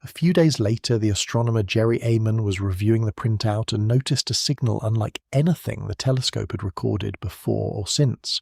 [SPEAKER 1] A few days later, the astronomer Jerry Amon was reviewing the printout and noticed a signal unlike anything the telescope had recorded before or since.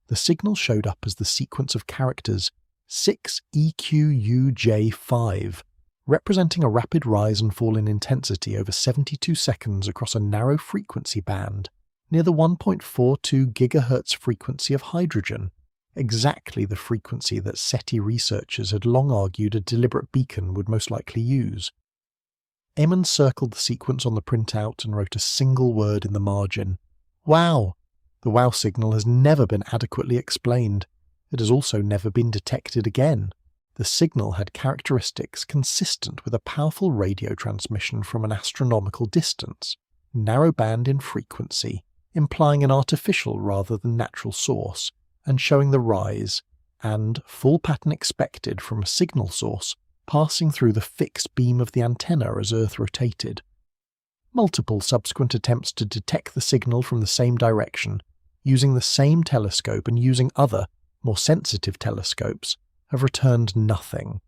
[SPEAKER 1] The signal showed up as the sequence of characters 6EQUJ5, representing a rapid rise and fall in intensity over 72 seconds across a narrow frequency band near the 1.42 GHz frequency of hydrogen, exactly the frequency that SETI researchers had long argued a deliberate beacon would most likely use. Amon circled the sequence on the printout and wrote a single word in the margin. Wow! The wow signal has never been adequately explained. It has also never been detected again. The signal had characteristics consistent with a powerful radio transmission from an astronomical distance, narrowband in frequency, implying an artificial rather than natural source, and showing the rise, and full pattern expected from a signal source passing through the fixed beam of the antenna as Earth rotated. Multiple subsequent attempts to detect the signal from the same direction, using the same telescope and using other, more sensitive telescopes, have returned nothing.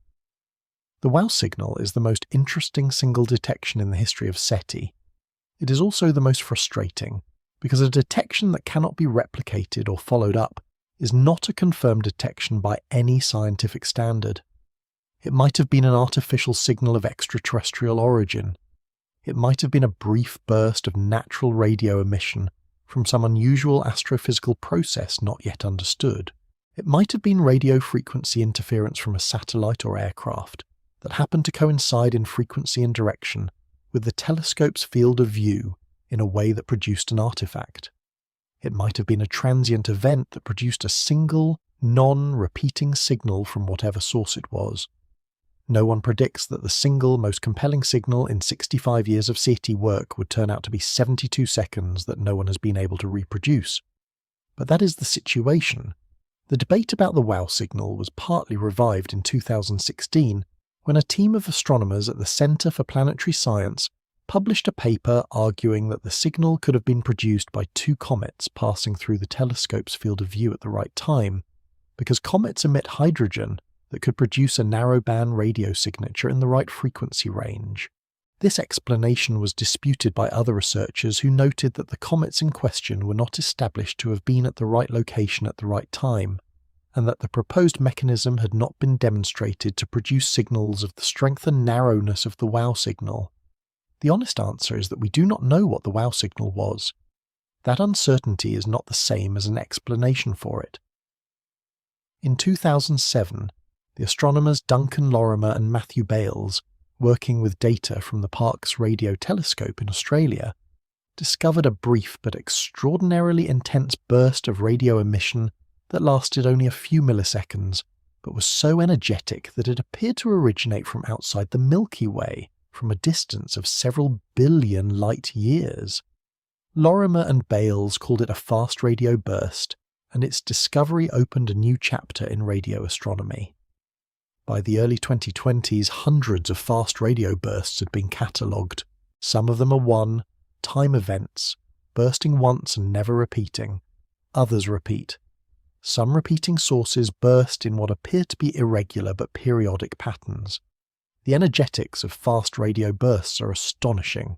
[SPEAKER 1] The WOW signal is the most interesting single detection in the history of SETI. It is also the most frustrating, because a detection that cannot be replicated or followed up is not a confirmed detection by any scientific standard. It might have been an artificial signal of extraterrestrial origin. It might have been a brief burst of natural radio emission from some unusual astrophysical process not yet understood. It might have been radio frequency interference from a satellite or aircraft that happened to coincide in frequency and direction with the telescope's field of view in a way that produced an artifact. It might have been a transient event that produced a single, non-repeating signal from whatever source it was. No one predicts that the single, most compelling signal in 65 years of SETI work would turn out to be 72 seconds that no one has been able to reproduce. But that is the situation. The debate about the WOW signal was partly revived in 2016 when a team of astronomers at the Center for Planetary Science published a paper arguing that the signal could have been produced by two comets passing through the telescope's field of view at the right time, because comets emit hydrogen that could produce a narrowband radio signature in the right frequency range. This explanation was disputed by other researchers who noted that the comets in question were not established to have been at the right location at the right time, and that the proposed mechanism had not been demonstrated to produce signals of the strength and narrowness of the WOW signal. The honest answer is that we do not know what the WOW signal was. That uncertainty is not the same as an explanation for it. In 2007, the astronomers Duncan Lorimer and Matthew Bales, working with data from the Parkes Radio Telescope in Australia, discovered a brief but extraordinarily intense burst of radio emission that lasted only a few milliseconds, but was so energetic that it appeared to originate from outside the Milky Way, from a distance of several billion light years. Lorimer and Bales called it a fast radio burst, and its discovery opened a new chapter in radio astronomy. By the early 2020s, hundreds of fast radio bursts had been catalogued. Some of them are one-time events, bursting once and never repeating. Others repeat. Some repeating sources burst in what appear to be irregular but periodic patterns. The energetics of fast radio bursts are astonishing.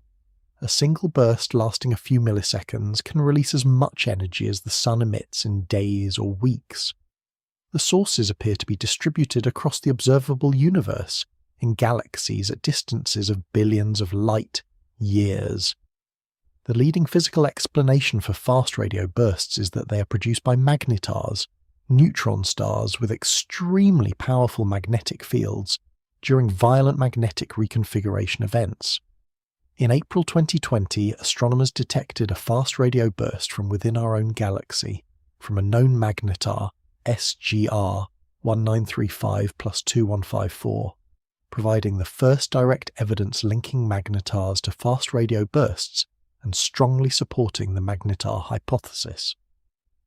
[SPEAKER 1] A single burst lasting a few milliseconds can release as much energy as the sun emits in days or weeks. The sources appear to be distributed across the observable universe in galaxies at distances of billions of light years. The leading physical explanation for fast radio bursts is that they are produced by magnetars, neutron stars with extremely powerful magnetic fields during violent magnetic reconfiguration events. In April 2020, astronomers detected a fast radio burst from within our own galaxy, from a known magnetar, SGR 1935 + 2154, providing the first direct evidence linking magnetars to fast radio bursts and strongly supporting the magnetar hypothesis.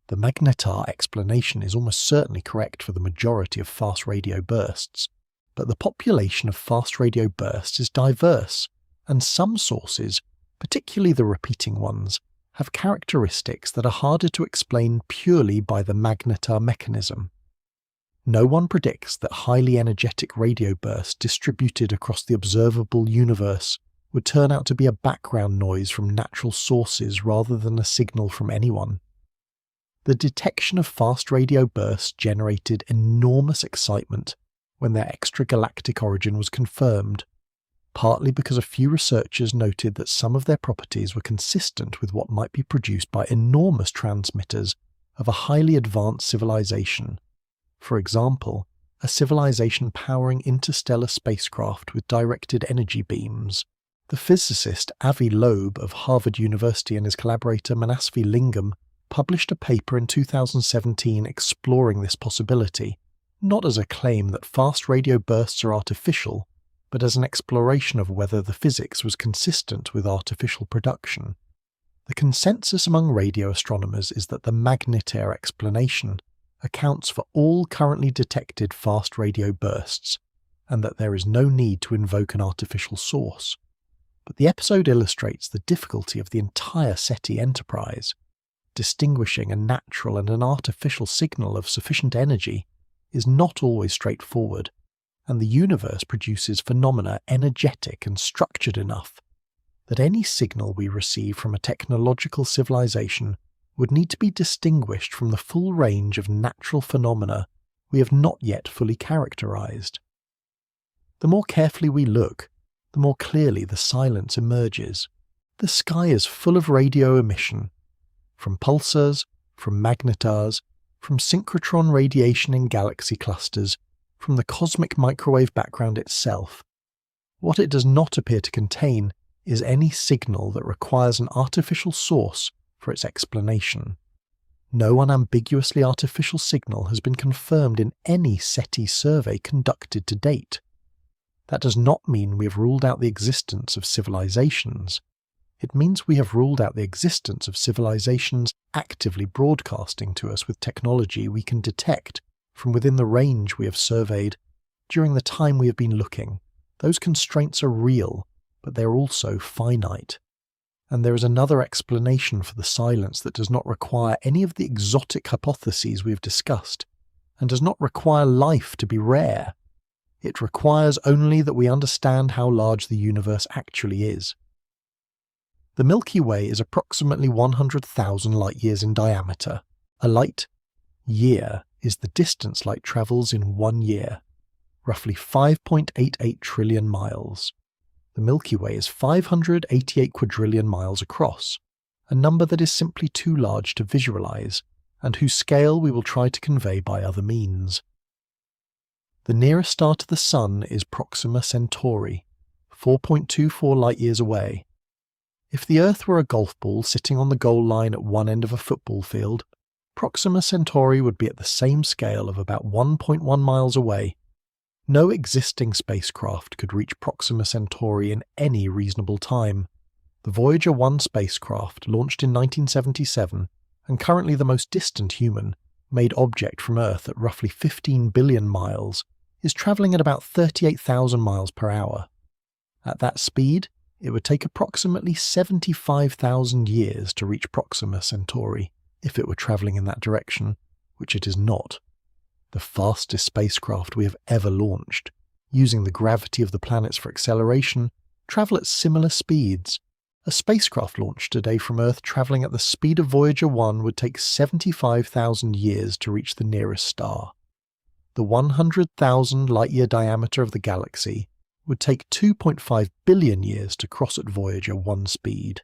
[SPEAKER 1] The magnetar explanation is almost certainly correct for the majority of fast radio bursts, but the population of fast radio bursts is diverse, and some sources, particularly the repeating ones, have characteristics that are harder to explain purely by the magnetar mechanism. No one predicts that highly energetic radio bursts distributed across the observable universe would turn out to be a background noise from natural sources rather than a signal from anyone. The detection of fast radio bursts generated enormous excitement when their extragalactic origin was confirmed, partly because a few researchers noted that some of their properties were consistent with what might be produced by enormous transmitters of a highly advanced civilization. For example, a civilization powering interstellar spacecraft with directed energy beams. The physicist Avi Loeb of Harvard University and his collaborator Manasvi Lingam published a paper in 2017 exploring this possibility, not as a claim that fast radio bursts are artificial, but as an exploration of whether the physics was consistent with artificial production. The consensus among radio astronomers is that the magnetar explanation accounts for all currently detected fast radio bursts, and that there is no need to invoke an artificial source. But the episode illustrates the difficulty of the entire SETI enterprise. Distinguishing a natural and an artificial signal of sufficient energy is not always straightforward, and the universe produces phenomena energetic and structured enough that any signal we receive from a technological civilization would need to be distinguished from the full range of natural phenomena we have not yet fully characterized. The more carefully we look, the more clearly the silence emerges. The sky is full of radio emission, from pulsars, from magnetars, from synchrotron radiation in galaxy clusters, from the cosmic microwave background itself. What it does not appear to contain is any signal that requires an artificial source for its explanation. No unambiguously artificial signal has been confirmed in any SETI survey conducted to date. That does not mean we have ruled out the existence of civilizations. It means we have ruled out the existence of civilizations actively broadcasting to us with technology we can detect from within the range we have surveyed during the time we have been looking. Those constraints are real, but they are also finite. And there is another explanation for the silence that does not require any of the exotic hypotheses we have discussed, and does not require life to be rare. It requires only that we understand how large the universe actually is. The Milky Way is approximately 100,000 light-years in diameter. A light-year is the distance light travels in 1 year, roughly 5.88 trillion miles. The Milky Way is 588 quadrillion miles across, a number that is simply too large to visualize, and whose scale we will try to convey by other means. The nearest star to the Sun is Proxima Centauri, 4.24 light-years away. If the Earth were a golf ball sitting on the goal line at one end of a football field, Proxima Centauri would be at the same scale of about 1.1 miles away. No existing spacecraft could reach Proxima Centauri in any reasonable time. The Voyager 1 spacecraft, launched in 1977, and currently the most distant human-made object from Earth at roughly 15 billion miles, is travelling at about 38,000 miles per hour. At that speed, it would take approximately 75,000 years to reach Proxima Centauri, if it were travelling in that direction, which it is not. The fastest spacecraft we have ever launched, using the gravity of the planets for acceleration, travel at similar speeds. A spacecraft launched today from Earth travelling at the speed of Voyager 1 would take 75,000 years to reach the nearest star. The 100,000 light-year diameter of the galaxy would take 2.5 billion years to cross at Voyager 1 speed.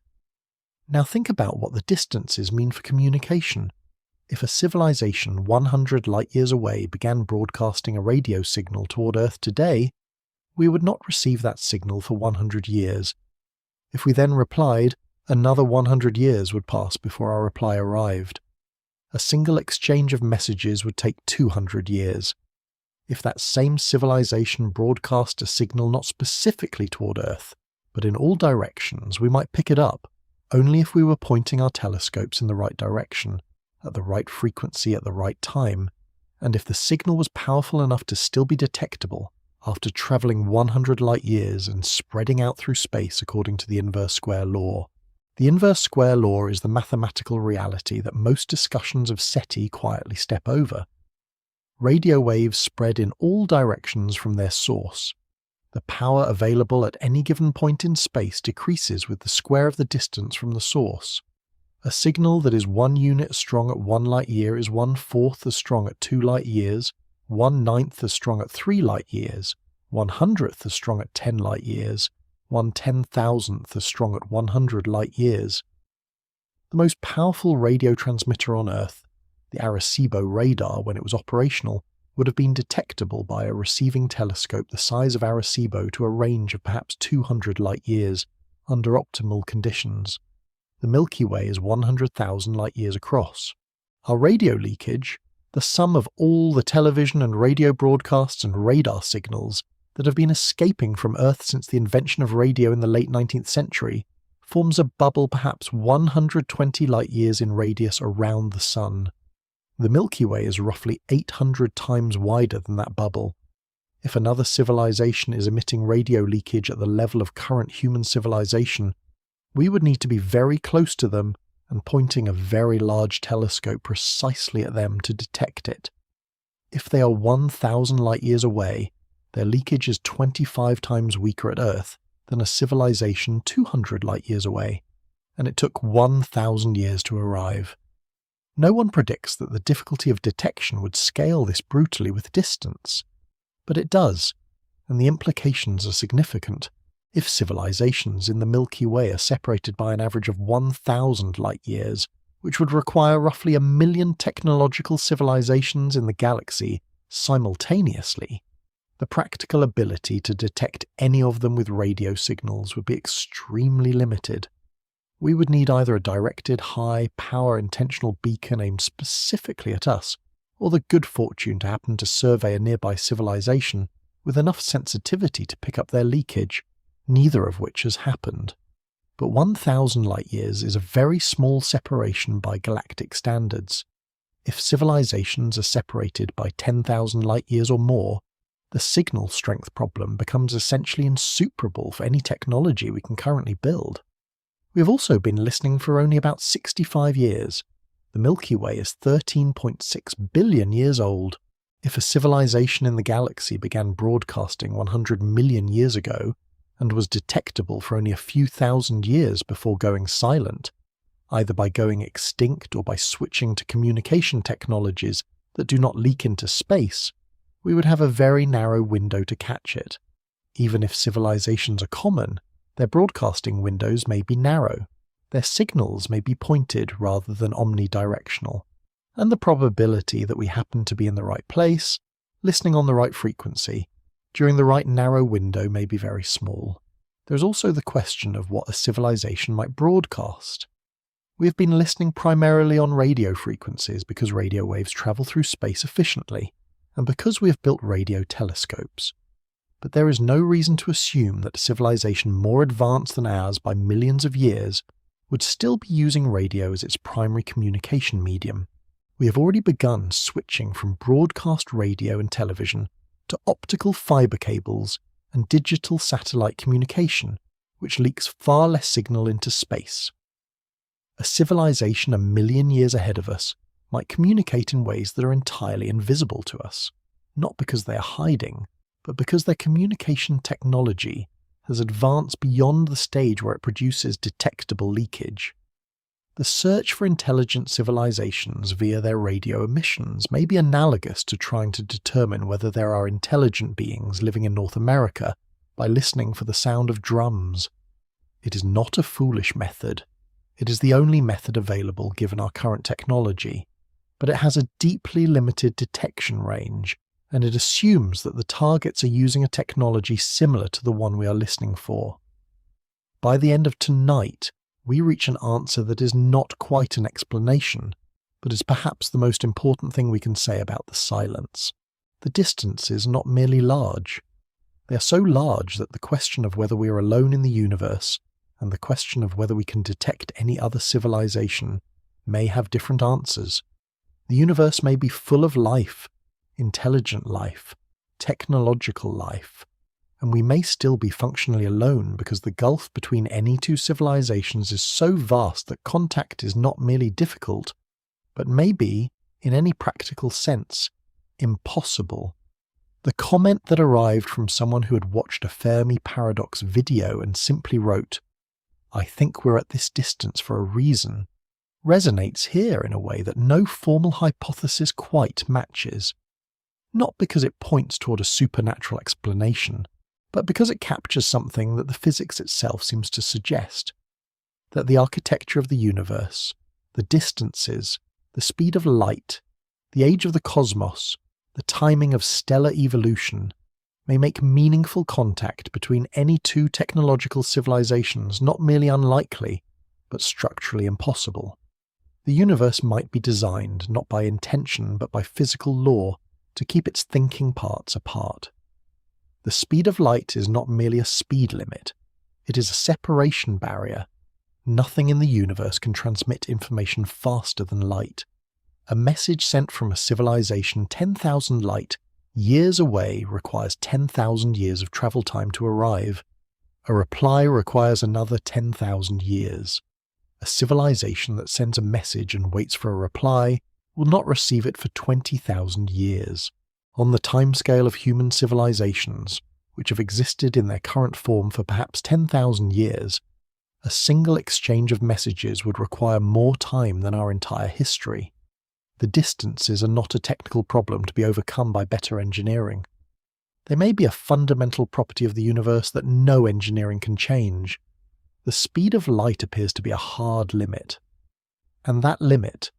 [SPEAKER 1] Now think about what the distances mean for communication. If a civilization 100 light-years away began broadcasting a radio signal toward Earth today, we would not receive that signal for 100 years. If we then replied, another 100 years would pass before our reply arrived. A single exchange of messages would take 200 years. If that same civilization broadcast a signal not specifically toward Earth, but in all directions, we might pick it up, only if we were pointing our telescopes in the right direction, at the right frequency at the right time, and if the signal was powerful enough to still be detectable after travelling 100 light-years and spreading out through space according to the inverse square law. The inverse square law is the mathematical reality that most discussions of SETI quietly step over. Radio waves spread in all directions from their source. The power available at any given point in space decreases with the square of the distance from the source. A signal that is 1 unit strong at 1 light-year is 1/4 as strong at 2 light-years, 1/9 as strong at 3 light-years, 1/100th as strong at 10 light-years, 1/10,000th as strong at 100 light-years. The most powerful radio transmitter on Earth, the Arecibo radar when it was operational, would have been detectable by a receiving telescope the size of Arecibo to a range of perhaps 200 light-years, under optimal conditions. The Milky Way is 100,000 light-years across. Our radio leakage, the sum of all the television and radio broadcasts and radar signals that have been escaping from Earth since the invention of radio in the late 19th century, forms a bubble perhaps 120 light-years in radius around the Sun. The Milky Way is roughly 800 times wider than that bubble. If another civilization is emitting radio leakage at the level of current human civilization, we would need to be very close to them and pointing a very large telescope precisely at them to detect it. If they are 1,000 light-years away, their leakage is 25 times weaker at Earth than a civilization 200 light-years away, and it took 1,000 years to arrive. No one predicts that the difficulty of detection would scale this brutally with distance, but it does, and the implications are significant. If civilizations in the Milky Way are separated by an average of 1,000 light-years, which would require roughly 1 million technological civilizations in the galaxy simultaneously, the practical ability to detect any of them with radio signals would be extremely limited. We would need either a directed, high-power intentional beacon aimed specifically at us, or the good fortune to happen to survey a nearby civilization with enough sensitivity to pick up their leakage, neither of which has happened. But 1,000 light-years is a very small separation by galactic standards. If civilizations are separated by 10,000 light-years or more, the signal strength problem becomes essentially insuperable for any technology we can currently build. We have also been listening for only about 65 years. The Milky Way is 13.6 billion years old. If a civilization in the galaxy began broadcasting 100 million years ago, and was detectable for only a few thousand years before going silent, either by going extinct or by switching to communication technologies that do not leak into space, we would have a very narrow window to catch it. Even if civilizations are common, their broadcasting windows may be narrow, their signals may be pointed rather than omnidirectional, and the probability that we happen to be in the right place, listening on the right frequency, during the right narrow window may be very small. There's also the question of what a civilization might broadcast. We have been listening primarily on radio frequencies because radio waves travel through space efficiently, and because we have built radio telescopes. But there is no reason to assume that a civilization more advanced than ours by millions of years would still be using radio as its primary communication medium. We have already begun switching from broadcast radio and television to optical fiber cables and digital satellite communication, which leaks far less signal into space. A civilization 1 million years ahead of us might communicate in ways that are entirely invisible to us, not because they are hiding, but because their communication technology has advanced beyond the stage where it produces detectable leakage. The search for intelligent civilizations via their radio emissions may be analogous to trying to determine whether there are intelligent beings living in North America by listening for the sound of drums. It is not a foolish method. It is the only method available given our current technology, but it has a deeply limited detection range, and it assumes that the targets are using a technology similar to the one we are listening for. By the end of tonight, we reach an answer that is not quite an explanation, but is perhaps the most important thing we can say about the silence. The distance is not merely large. They are so large that the question of whether we are alone in the universe and the question of whether we can detect any other civilization may have different answers. The universe may be full of life, intelligent life, technological life, and we may still be functionally alone because the gulf between any two civilizations is so vast that contact is not merely difficult, but may be, in any practical sense, impossible. The comment that arrived from someone who had watched a Fermi paradox video and simply wrote, "I think we're at this distance for a reason," resonates here in a way that no formal hypothesis quite matches. Not because it points toward a supernatural explanation, but because it captures something that the physics itself seems to suggest, that the architecture of the universe, the distances, the speed of light, the age of the cosmos, the timing of stellar evolution, may make meaningful contact between any two technological civilizations not merely unlikely, but structurally impossible. The universe might be designed not by intention but by physical law to keep its thinking parts apart. The speed of light is not merely a speed limit, it is a separation barrier. Nothing in the universe can transmit information faster than light. A message sent from a civilization 10,000 light years away requires 10,000 years of travel time to arrive. A reply requires another 10,000 years. A civilization that sends a message and waits for a reply will not receive it for 20,000 years. On the timescale of human civilizations, which have existed in their current form for perhaps 10,000 years, a single exchange of messages would require more time than our entire history. The distances are not a technical problem to be overcome by better engineering. They may be a fundamental property of the universe that no engineering can change. The speed of light appears to be a hard limit. And that limit,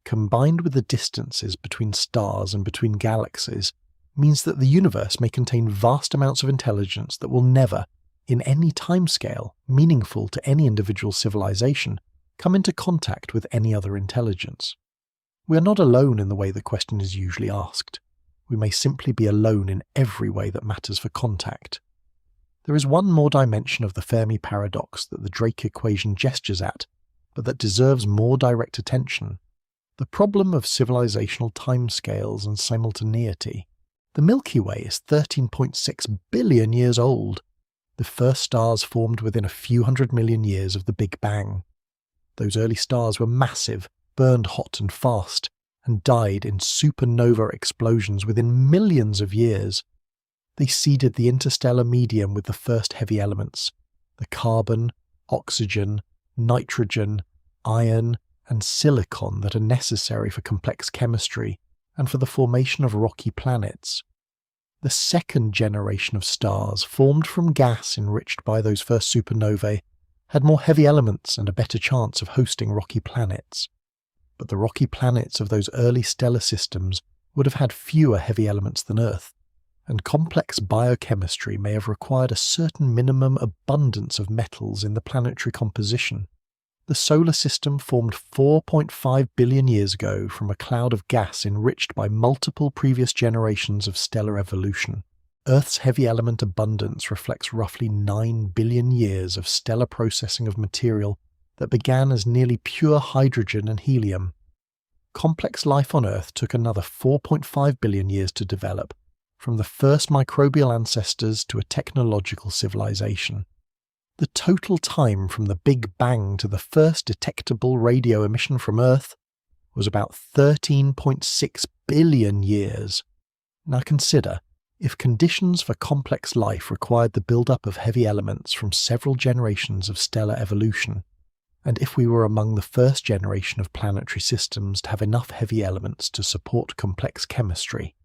[SPEAKER 1] combined with the distances between stars and between galaxies, means that the universe may contain vast amounts of intelligence that will never, in any timescale meaningful to any individual civilization, come into contact with any other intelligence. We are not alone in the way the question is usually asked. We may simply be alone in every way that matters for contact. There is one more dimension of the Fermi paradox that the Drake equation gestures at, but that deserves more direct attention. The problem of civilizational timescales and simultaneity. The Milky Way is 13.6 billion years old. The first stars formed within a few 100 million years of the Big Bang. Those early stars were massive, burned hot and fast, and died in supernova explosions within millions of years. They seeded the interstellar medium with the first heavy elements, the carbon, oxygen, nitrogen, iron, and silicon that are necessary for complex chemistry and for the formation of rocky planets. The second generation of stars, formed from gas enriched by those first supernovae, had more heavy elements and a better chance of hosting rocky planets. But the rocky planets of those early stellar systems would have had fewer heavy elements than Earth, and complex biochemistry may have required a certain minimum abundance of metals in the planetary composition. The solar system formed 4.5 billion years ago from a cloud of gas enriched by multiple previous generations of stellar evolution. Earth's heavy element abundance reflects roughly 9 billion years of stellar processing of material that began as nearly pure hydrogen and helium. Complex life on Earth took another 4.5 billion years to develop, from the first microbial ancestors to a technological civilization. The total time from the Big Bang to the first detectable radio emission from Earth was about 13.6 billion years. Now consider, if conditions for complex life required the build-up of heavy elements from several generations of stellar evolution, and if we were among the first generation of planetary systems to have enough heavy elements to support complex chemistry,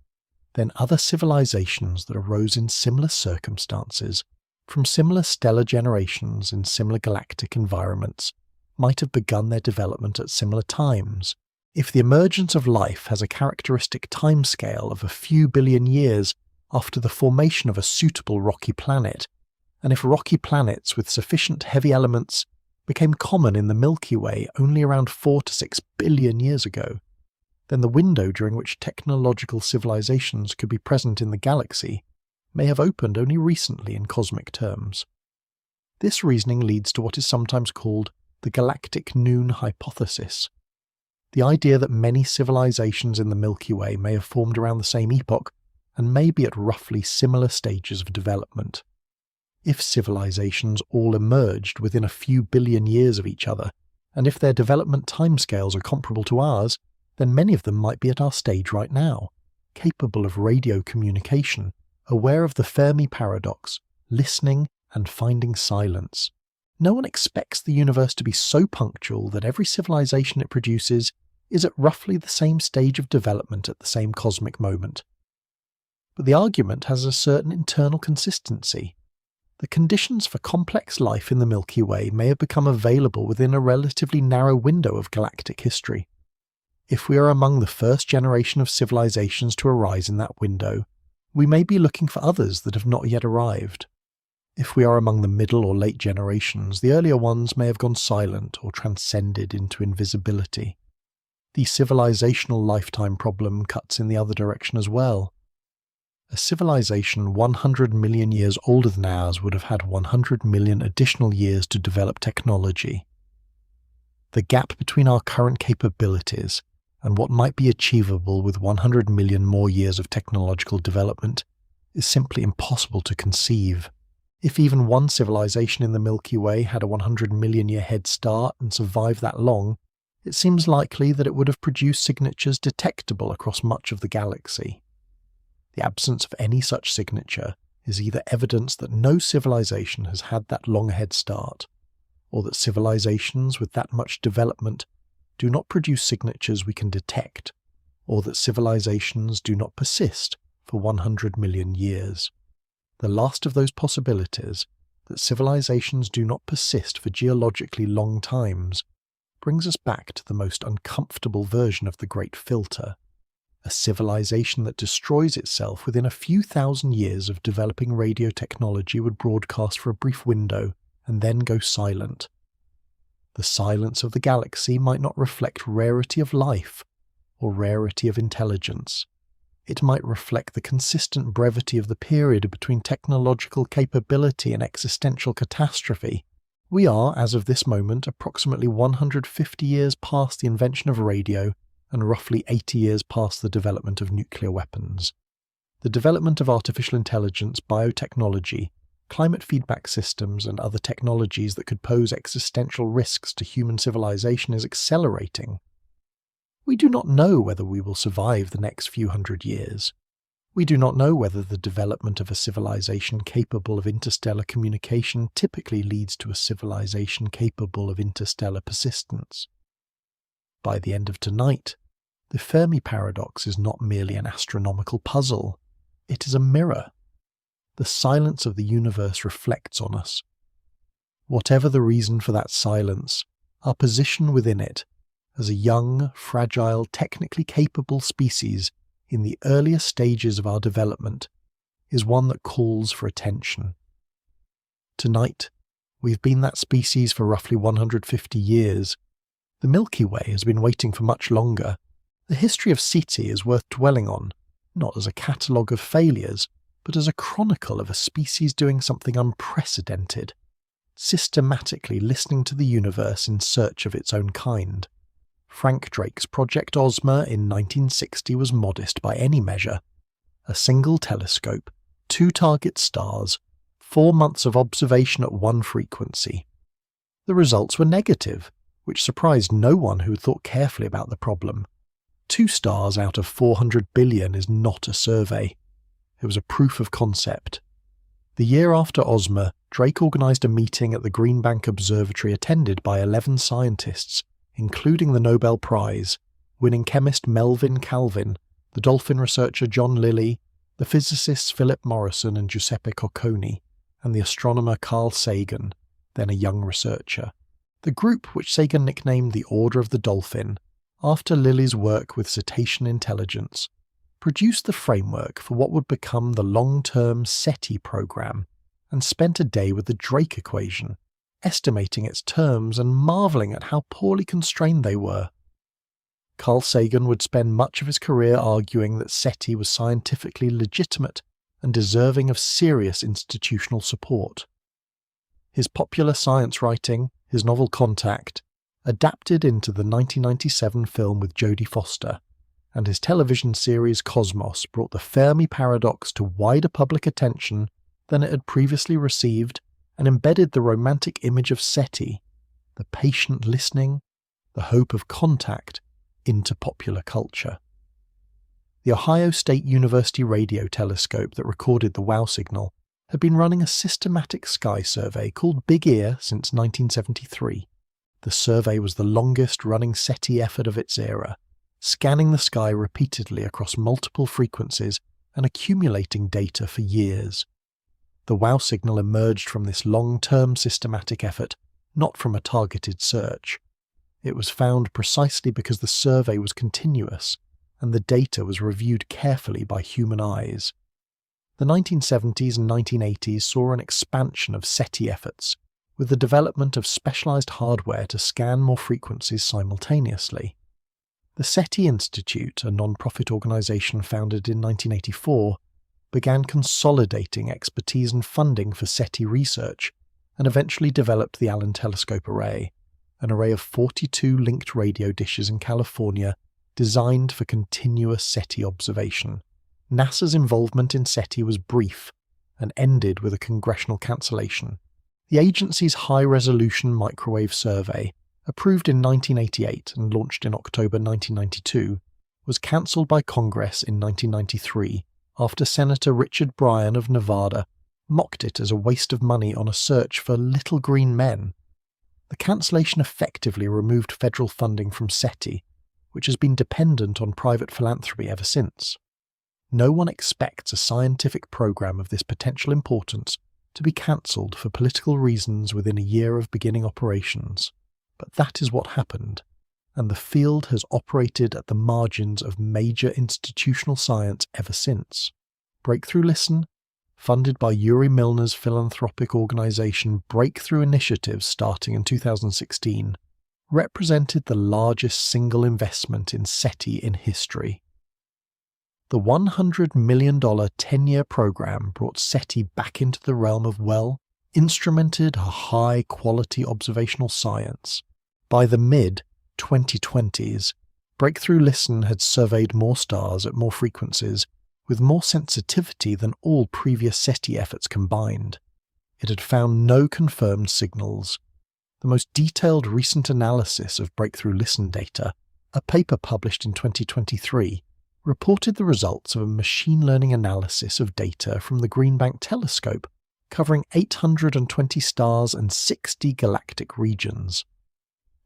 [SPEAKER 1] then other civilizations that arose in similar circumstances from similar stellar generations in similar galactic environments might have begun their development at similar times. If the emergence of life has a characteristic timescale of a few billion years after the formation of a suitable rocky planet, and if rocky planets with sufficient heavy elements became common in the Milky Way only around 4 to 6 billion years ago, then the window during which technological civilizations could be present in the galaxy may have opened only recently in cosmic terms. This reasoning leads to what is sometimes called the galactic noon hypothesis, the idea that many civilizations in the Milky Way may have formed around the same epoch and may be at roughly similar stages of development. If civilizations all emerged within a few billion years of each other, and if their development timescales are comparable to ours, then many of them might be at our stage right now, capable of radio communication, aware of the Fermi paradox, listening and finding silence. No one expects the universe to be so punctual that every civilization it produces is at roughly the same stage of development at the same cosmic moment. But the argument has a certain internal consistency. The conditions for complex life in the Milky Way may have become available within a relatively narrow window of galactic history. If we are among the first generation of civilizations to arise in that window, we may be looking for others that have not yet arrived. If we are among the middle or late generations, the earlier ones may have gone silent or transcended into invisibility. The civilizational lifetime problem cuts in the other direction as well. A civilization 100 million years older than ours would have had 100 million additional years to develop technology. The gap between our current capabilities and what might be achievable with 100 million more years of technological development is simply impossible to conceive. If even one civilization in the Milky Way had a 100 million year head start and survived that long, it seems likely that it would have produced signatures detectable across much of the galaxy. The absence of any such signature is either evidence that no civilization has had that long head start, or that civilizations with that much development do not produce signatures we can detect, or that civilizations do not persist for 100 million years. The last of those possibilities, that civilizations do not persist for geologically long times, brings us back to the most uncomfortable version of the Great Filter. A civilization that destroys itself within a few thousand years of developing radio technology would broadcast for a brief window and then go silent. The silence of the galaxy might not reflect rarity of life or rarity of intelligence. It might reflect the consistent brevity of the period between technological capability and existential catastrophe. We are, as of this moment, approximately 150 years past the invention of radio and roughly 80 years past the development of nuclear weapons. The development of artificial intelligence, biotechnology, climate feedback systems and other technologies that could pose existential risks to human civilization is accelerating. We do not know whether we will survive the next few hundred years. We do not know whether the development of a civilization capable of interstellar communication typically leads to a civilization capable of interstellar persistence. By the end of tonight, the Fermi paradox is not merely an astronomical puzzle, it is a mirror. The silence of the universe reflects on us. Whatever the reason for that silence, our position within it, as a young, fragile, technically capable species in the earlier stages of our development, is one that calls for attention. Tonight, we've been that species for roughly 150 years. The Milky Way has been waiting for much longer. The history of SETI is worth dwelling on, not as a catalogue of failures, but as a chronicle of a species doing something unprecedented, systematically listening to the universe in search of its own kind. Frank Drake's Project Ozma in 1960 was modest by any measure. A single telescope, 2 target stars, 4 months of observation at one frequency. The results were negative, which surprised no one who had thought carefully about the problem. 2 stars out of 400 billion is not a survey. It was a proof of concept. The year after Ozma, Drake organised a meeting at the Green Bank Observatory attended by 11 scientists, including the Nobel Prize, winning chemist Melvin Calvin, the dolphin researcher John Lilly, the physicists Philip Morrison and Giuseppe Cocconi, and the astronomer Carl Sagan, then a young researcher. The group, which Sagan nicknamed the Order of the Dolphin, after Lilly's work with cetacean intelligence, produced the framework for what would become the long-term SETI program, and spent a day with the Drake equation, estimating its terms and marvelling at how poorly constrained they were. Carl Sagan would spend much of his career arguing that SETI was scientifically legitimate and deserving of serious institutional support. His popular science writing, his novel Contact, adapted into the 1997 film with Jodie Foster, and his television series Cosmos brought the Fermi paradox to wider public attention than it had previously received and embedded the romantic image of SETI, the patient listening, the hope of contact, into popular culture. The Ohio State University radio telescope that recorded the WOW signal had been running a systematic sky survey called Big Ear since 1973. The survey was the longest-running SETI effort of its era, scanning the sky repeatedly across multiple frequencies and accumulating data for years. The WOW signal emerged from this long-term systematic effort, not from a targeted search. It was found precisely because the survey was continuous, and the data was reviewed carefully by human eyes. The 1970s and 1980s saw an expansion of SETI efforts, with the development of specialized hardware to scan more frequencies simultaneously. The SETI Institute, a non-profit organization founded in 1984, began consolidating expertise and funding for SETI research, and eventually developed the Allen Telescope Array, an array of 42 linked radio dishes in California designed for continuous SETI observation. NASA's involvement in SETI was brief and ended with a congressional cancellation. The agency's high-resolution microwave survey, approved in 1988 and launched in October 1992, was cancelled by Congress in 1993 after Senator Richard Bryan of Nevada mocked it as a waste of money on a search for little green men. The cancellation effectively removed federal funding from SETI, which has been dependent on private philanthropy ever since. No one expects a scientific program of this potential importance to be cancelled for political reasons within a year of beginning operations, but that is what happened, and the field has operated at the margins of major institutional science ever since. Breakthrough Listen, funded by Yuri Milner's philanthropic organization Breakthrough Initiatives starting in 2016, represented the largest single investment in SETI in history. The $100 million 10-year program brought SETI back into the realm of instrumented high-quality observational science. By the mid-2020s, Breakthrough Listen had surveyed more stars at more frequencies with more sensitivity than all previous SETI efforts combined. It had found no confirmed signals. The most detailed recent analysis of Breakthrough Listen data, a paper published in 2023, reported the results of a machine learning analysis of data from the Green Bank telescope covering 820 stars and 60 galactic regions.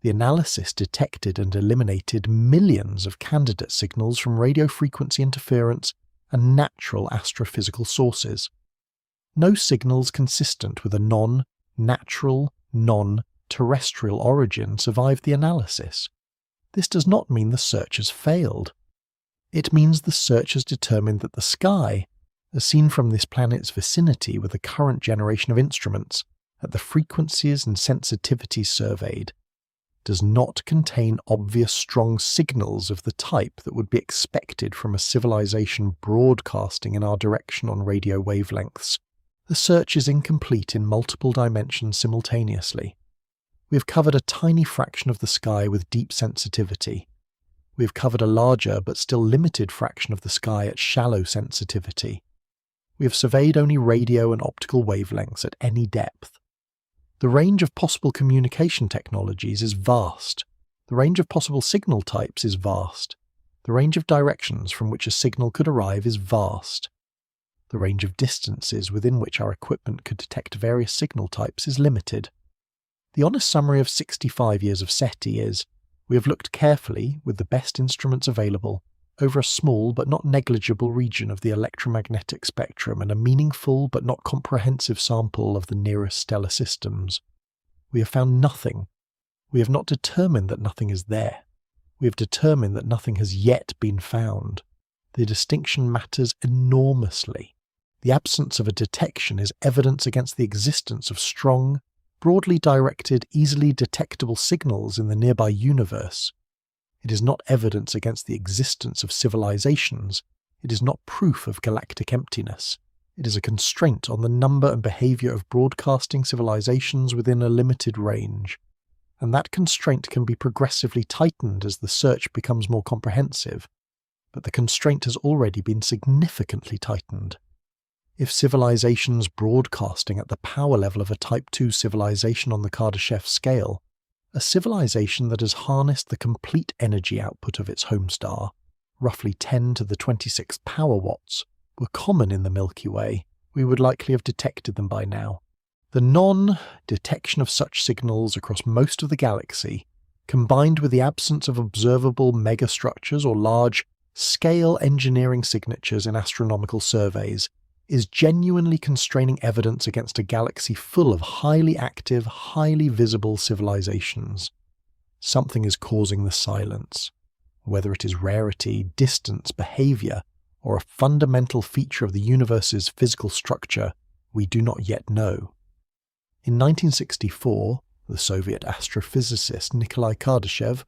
[SPEAKER 1] The analysis detected and eliminated millions of candidate signals from radio frequency interference and natural astrophysical sources. No signals consistent with a non-natural, non-terrestrial origin survived the analysis. This does not mean the search has failed. It means the search has determined that the sky, as seen from this planet's vicinity with the current generation of instruments, at the frequencies and sensitivities surveyed, does not contain obvious strong signals of the type that would be expected from a civilization broadcasting in our direction on radio wavelengths. The search is incomplete in multiple dimensions simultaneously. We have covered a tiny fraction of the sky with deep sensitivity. We have covered a larger but still limited fraction of the sky at shallow sensitivity. We have surveyed only radio and optical wavelengths at any depth. The range of possible communication technologies is vast. The range of possible signal types is vast. The range of directions from which a signal could arrive is vast. The range of distances within which our equipment could detect various signal types is limited. The honest summary of 65 years of SETI is, we have looked carefully, with the best instruments available, over a small but not negligible region of the electromagnetic spectrum and a meaningful but not comprehensive sample of the nearest stellar systems. We have found nothing. We have not determined that nothing is there. We have determined that nothing has yet been found. The distinction matters enormously. The absence of a detection is evidence against the existence of strong, broadly directed, easily detectable signals in the nearby universe. It is not evidence against the existence of civilizations. It is not proof of galactic emptiness. It is a constraint on the number and behavior of broadcasting civilizations within a limited range. And that constraint can be progressively tightened as the search becomes more comprehensive. But the constraint has already been significantly tightened. If civilizations broadcasting at the power level of a Type 2 civilization on the Kardashev scale, a civilization that has harnessed the complete energy output of its home star, roughly 10 to the 26th power watts, were common in the Milky Way, we would likely have detected them by now. The non-detection of such signals across most of the galaxy, combined with the absence of observable megastructures or large-scale engineering signatures in astronomical surveys, is genuinely constraining evidence against a galaxy full of highly active, highly visible civilizations. Something is causing the silence. Whether it is rarity, distance, behavior, or a fundamental feature of the universe's physical structure, we do not yet know. In 1964, the Soviet astrophysicist Nikolai Kardashev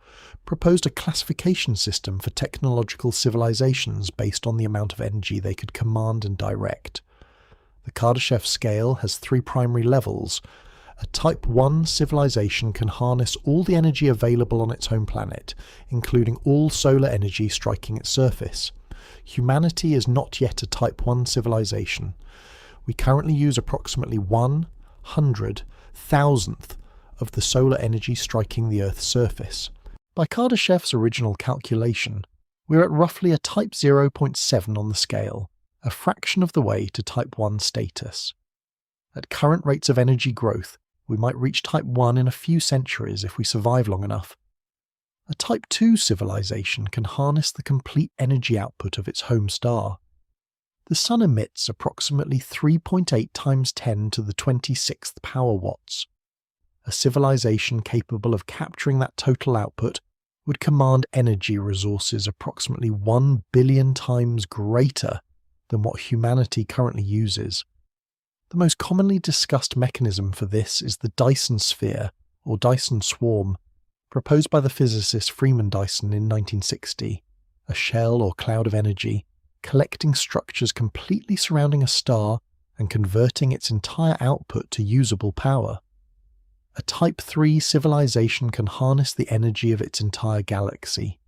[SPEAKER 1] proposed a classification system for technological civilizations based on the amount of energy they could command and direct. The Kardashev scale has 3 primary levels. A Type 1 civilization can harness all the energy available on its home planet, including all solar energy striking its surface. Humanity is not yet a Type 1 civilization. We currently use approximately 100,000th of the solar energy striking the Earth's surface. By Kardashev's original calculation, we're at roughly a Type 0.7 on the scale, a fraction of the way to Type 1 status. At current rates of energy growth, we might reach Type 1 in a few centuries if we survive long enough. A Type 2 civilization can harness the complete energy output of its home star. The Sun emits approximately 3.8 times 10 to the 26th power watts. A civilization capable of capturing that total output would command energy resources approximately 1 billion times greater than what humanity currently uses. The most commonly discussed mechanism for this is the Dyson sphere, or Dyson swarm, proposed by the physicist Freeman Dyson in 1960, a shell or cloud of energy, collecting structures completely surrounding a star and converting its entire output to usable power. A Type 3 civilization can harness the energy of its entire galaxy.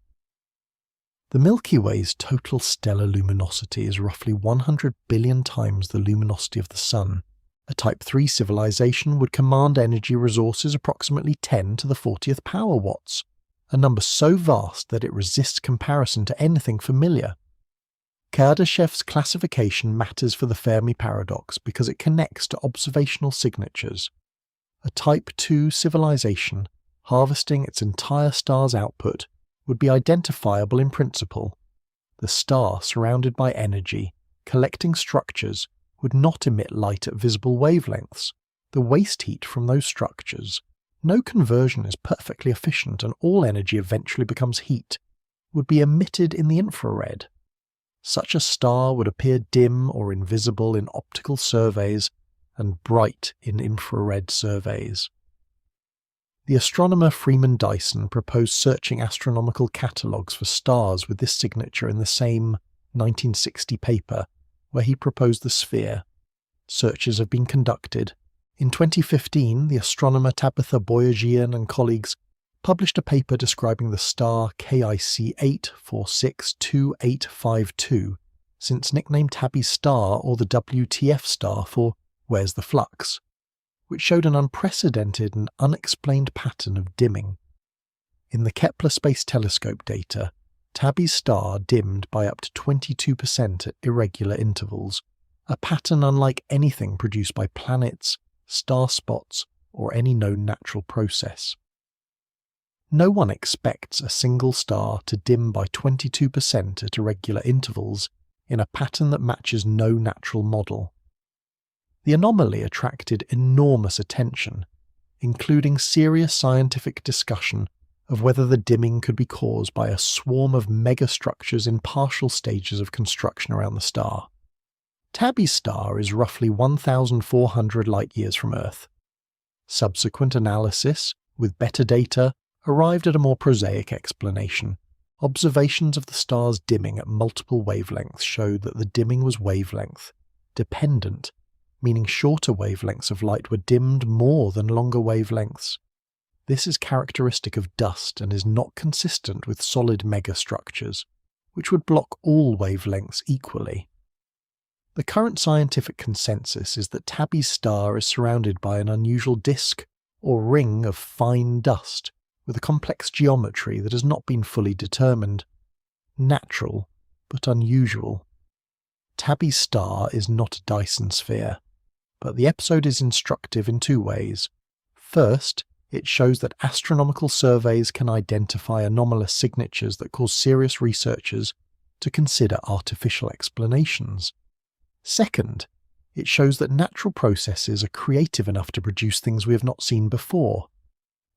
[SPEAKER 1] The Milky Way's total stellar luminosity is roughly 100 billion times the luminosity of the Sun. A Type 3 civilization would command energy resources approximately 10 to the 40th power watts, a number so vast that it resists comparison to anything familiar. Kardashev's classification matters for the Fermi paradox because it connects to observational signatures. A Type 2 civilization, harvesting its entire star's output, would be identifiable in principle. The star, surrounded by energy, collecting structures, would not emit light at visible wavelengths. The waste heat from those structures, no conversion is perfectly efficient and all energy eventually becomes heat, would be emitted in the infrared. Such a star would appear dim or invisible in optical surveys and bright in infrared surveys. The astronomer Freeman Dyson proposed searching astronomical catalogues for stars with this signature in the same 1960 paper, where he proposed the sphere. Searches have been conducted. In 2015, the astronomer Tabitha Boyajian and colleagues published a paper describing the star KIC 8462852, since nicknamed Tabby's star or the WTF star for Where's the Flux, which showed an unprecedented and unexplained pattern of dimming. In the Kepler Space Telescope data, Tabby's star dimmed by up to 22% at irregular intervals, a pattern unlike anything produced by planets, star spots, or any known natural process. No one expects a single star to dim by 22% at irregular intervals in a pattern that matches no natural model. The anomaly attracted enormous attention, including serious scientific discussion of whether the dimming could be caused by a swarm of megastructures in partial stages of construction around the star. Tabby's star is roughly 1,400 light-years from Earth. Subsequent analysis, with better data, arrived at a more prosaic explanation. Observations of the star's dimming at multiple wavelengths showed that the dimming was wavelength dependent, meaning shorter wavelengths of light were dimmed more than longer wavelengths. This is characteristic of dust and is not consistent with solid megastructures, which would block all wavelengths equally. The current scientific consensus is that Tabby's star is surrounded by an unusual disk or ring of fine dust with a complex geometry that has not been fully determined. Natural, but unusual. Tabby's star is not a Dyson sphere, but the episode is instructive in two ways. First, it shows that astronomical surveys can identify anomalous signatures that cause serious researchers to consider artificial explanations. Second, it shows that natural processes are creative enough to produce things we have not seen before.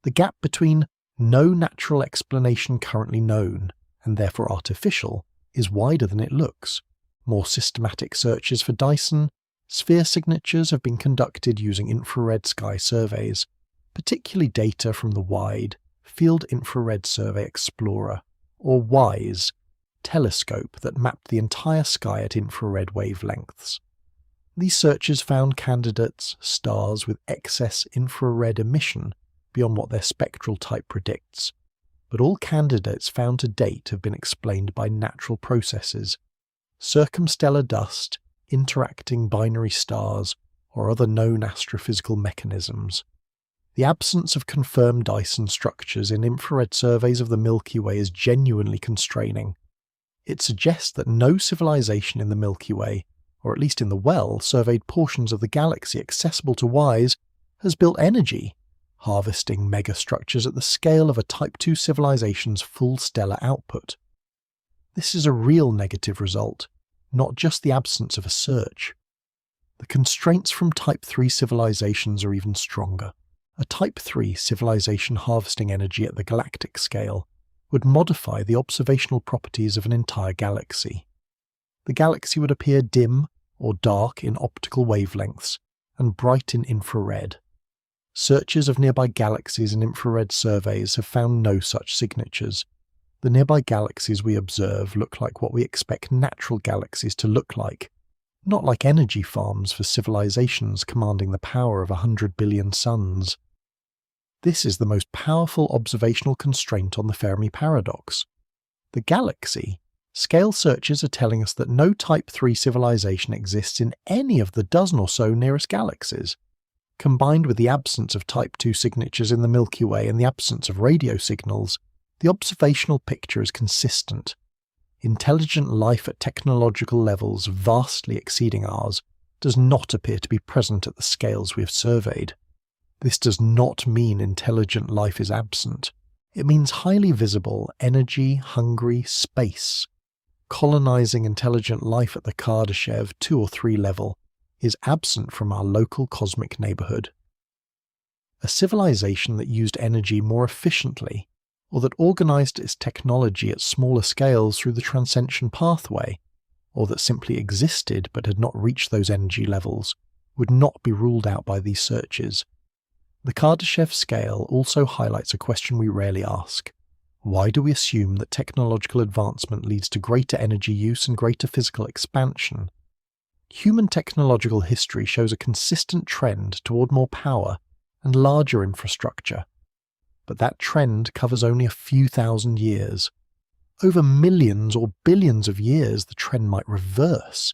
[SPEAKER 1] The gap between no natural explanation currently known, and therefore artificial, is wider than it looks. More systematic searches for Dyson sphere signatures have been conducted using infrared sky surveys, particularly data from the Wide Field Infrared Survey Explorer, or WISE, telescope that mapped the entire sky at infrared wavelengths. These searches found candidates, stars with excess infrared emission beyond what their spectral type predicts, but all candidates found to date have been explained by natural processes, circumstellar dust, interacting binary stars, or other known astrophysical mechanisms. The absence of confirmed Dyson structures in infrared surveys of the Milky Way is genuinely constraining. It suggests that no civilization in the Milky Way, or at least in the well-surveyed portions of the galaxy accessible to WISE, has built energy, harvesting megastructures at the scale of a Type II civilization's full stellar output. This is a real negative result, not just the absence of a search. The constraints from Type III civilizations are even stronger. A Type III civilization harvesting energy at the galactic scale would modify the observational properties of an entire galaxy. The galaxy would appear dim or dark in optical wavelengths and bright in infrared. Searches of nearby galaxies in infrared surveys have found no such signatures. The nearby galaxies we observe look like what we expect natural galaxies to look like, not like energy farms for civilizations commanding the power of 100 billion suns. This is the most powerful observational constraint on the Fermi paradox. The galaxy. Scale searches are telling us that no Type III civilization exists in any of the dozen or so nearest galaxies. Combined with the absence of Type II signatures in the Milky Way and the absence of radio signals, the observational picture is consistent. Intelligent life at technological levels vastly exceeding ours does not appear to be present at the scales we have surveyed. This does not mean intelligent life is absent. It means highly visible, energy-hungry space. Colonizing intelligent life at the Kardashev 2 or 3 level is absent from our local cosmic neighborhood. A civilization that used energy more efficiently, or that organized its technology at smaller scales through the Transcension pathway, or that simply existed but had not reached those energy levels, would not be ruled out by these searches. The Kardashev scale also highlights a question we rarely ask. Why do we assume that technological advancement leads to greater energy use and greater physical expansion? Human technological history shows a consistent trend toward more power and larger infrastructure. But that trend covers only a few thousand years. Over millions or billions of years, the trend might reverse.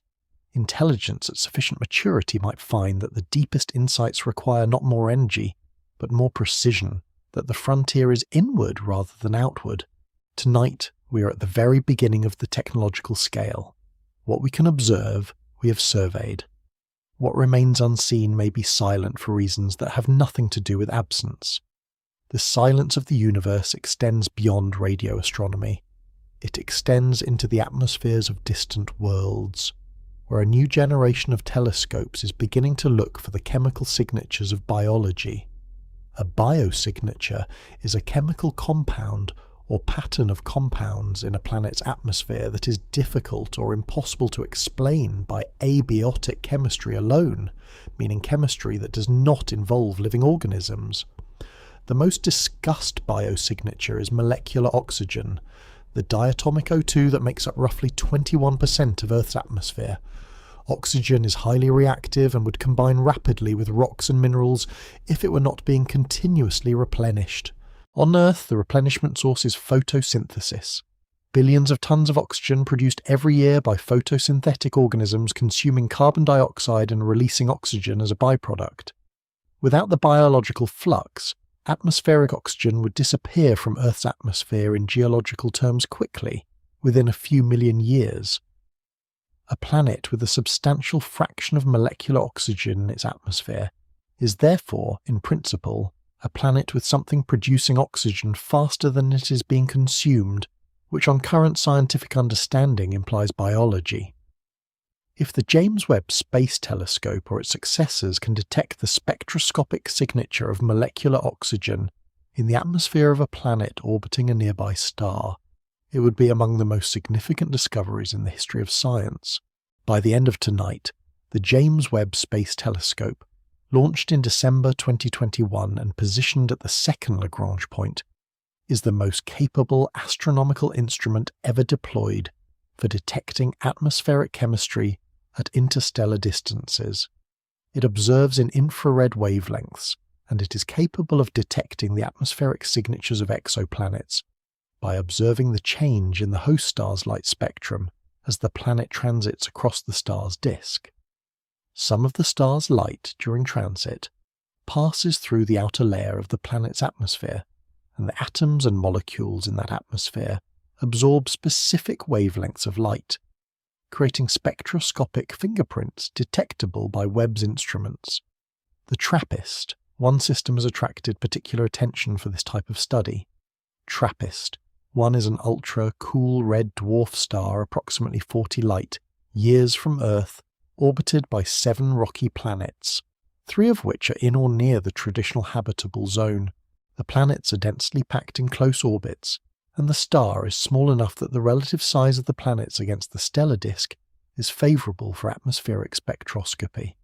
[SPEAKER 1] Intelligence at sufficient maturity might find that the deepest insights require not more energy, but more precision, that the frontier is inward rather than outward. Tonight, we are at the very beginning of the technological scale. What we can observe, we have surveyed. What remains unseen may be silent for reasons that have nothing to do with absence. the silence of the universe extends beyond radio astronomy. It extends into the atmospheres of distant worlds, where a new generation of telescopes is beginning to look for the chemical signatures of biology. A biosignature is a chemical compound or pattern of compounds in a planet's atmosphere that is difficult or impossible to explain by abiotic chemistry alone, meaning chemistry that does not involve living organisms. The most discussed biosignature is molecular oxygen, the diatomic O2 that makes up roughly 21% of Earth's atmosphere. Oxygen is highly reactive and would combine rapidly with rocks and minerals if it were not being continuously replenished. On Earth, the replenishment source is photosynthesis. Billions of tons of oxygen produced every year by photosynthetic organisms consuming carbon dioxide and releasing oxygen as a byproduct. Without the biological flux, atmospheric oxygen would disappear from Earth's atmosphere in geological terms quickly, within a few million years. A planet with a substantial fraction of molecular oxygen in its atmosphere is therefore, in principle, a planet with something producing oxygen faster than it is being consumed, which on current scientific understanding implies biology. If the James Webb Space Telescope or its successors can detect the spectroscopic signature of molecular oxygen in the atmosphere of a planet orbiting a nearby star, it would be among the most significant discoveries in the history of science. By the end of tonight, the James Webb Space Telescope, launched in December 2021 and positioned at the second Lagrange point, is the most capable astronomical instrument ever deployed for detecting atmospheric chemistry at interstellar distances. It observes in infrared wavelengths, and it is capable of detecting the atmospheric signatures of exoplanets by observing the change in the host star's light spectrum as the planet transits across the star's disk. Some of the star's light during transit passes through the outer layer of the planet's atmosphere, and the atoms and molecules in that atmosphere absorb specific wavelengths of light, creating spectroscopic fingerprints detectable by Webb's instruments. The TRAPPIST, one system has attracted particular attention for this type of study. TRAPPIST 1 is an ultra-cool red dwarf star approximately 40 light years from Earth, orbited by 7 rocky planets, 3 of which are in or near the traditional habitable zone. The planets are densely packed in close orbits, and the star is small enough that the relative size of the planets against the stellar disk is favourable for atmospheric spectroscopy.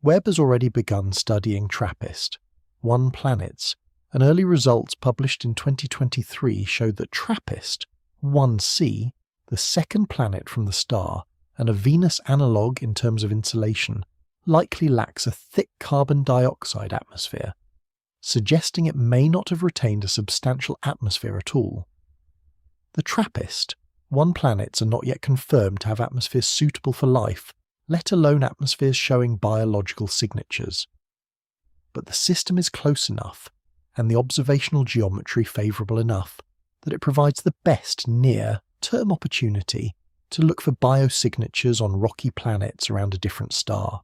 [SPEAKER 1] Webb has already begun studying TRAPPIST 1 planets, and early results published in 2023 showed that TRAPPIST 1c, the second planet from the star, and a Venus analogue in terms of insulation, likely lacks a thick carbon dioxide atmosphere, suggesting it may not have retained a substantial atmosphere at all. The TRAPPIST 1 planets are not yet confirmed to have atmospheres suitable for life, let alone atmospheres showing biological signatures. But the system is close enough, and the observational geometry favourable enough, that it provides the best near-term opportunity to look for biosignatures on rocky planets around a different star.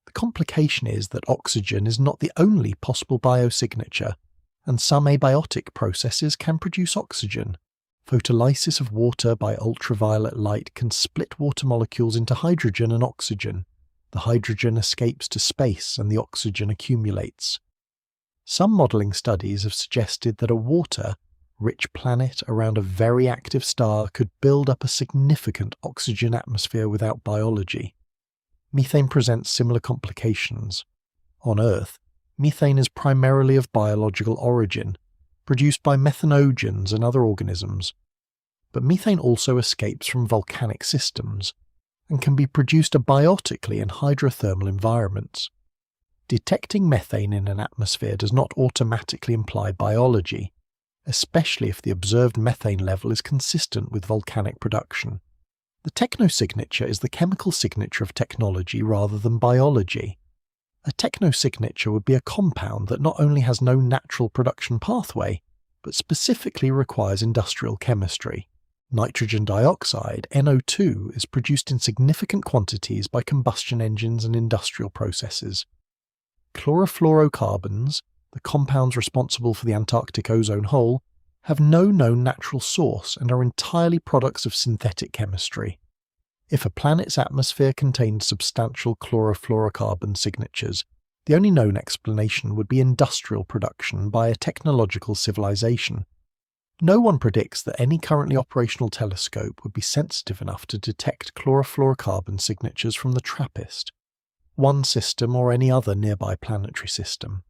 [SPEAKER 1] The complication is that oxygen is not the only possible biosignature, and some abiotic processes can produce oxygen. Photolysis of water by ultraviolet light can split water molecules into hydrogen and oxygen. The hydrogen escapes to space and the oxygen accumulates. Some modelling studies have suggested that a water-rich planet around a very active star could build up a significant oxygen atmosphere without biology. Methane presents similar complications. On Earth, methane is primarily of biological origin, produced by methanogens and other organisms. But methane also escapes from volcanic systems, and can be produced abiotically in hydrothermal environments. Detecting methane in an atmosphere does not automatically imply biology, especially if the observed methane level is consistent with volcanic production. The technosignature is the chemical signature of technology rather than biology. A technosignature would be a compound that not only has no natural production pathway, but specifically requires industrial chemistry. Nitrogen dioxide, NO2, is produced in significant quantities by combustion engines and industrial processes. Chlorofluorocarbons, the compounds responsible for the Antarctic ozone hole, have no known natural source and are entirely products of synthetic chemistry. If a planet's atmosphere contained substantial chlorofluorocarbon signatures, the only known explanation would be industrial production by a technological civilization. No one predicts that any currently operational telescope would be sensitive enough to detect chlorofluorocarbon signatures from the TRAPPIST, one system or any other nearby planetary system.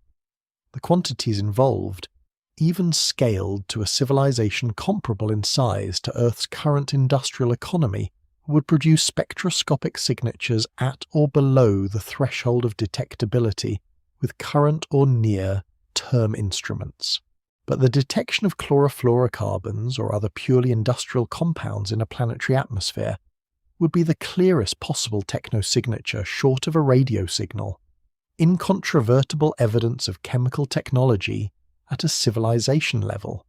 [SPEAKER 1] The quantities involved, even scaled to a civilization comparable in size to Earth's current industrial economy, would produce spectroscopic signatures at or below the threshold of detectability with current or near term instruments. But the detection of chlorofluorocarbons or other purely industrial compounds in a planetary atmosphere would be the clearest possible technosignature short of a radio signal, incontrovertible evidence of chemical technology at a civilization level.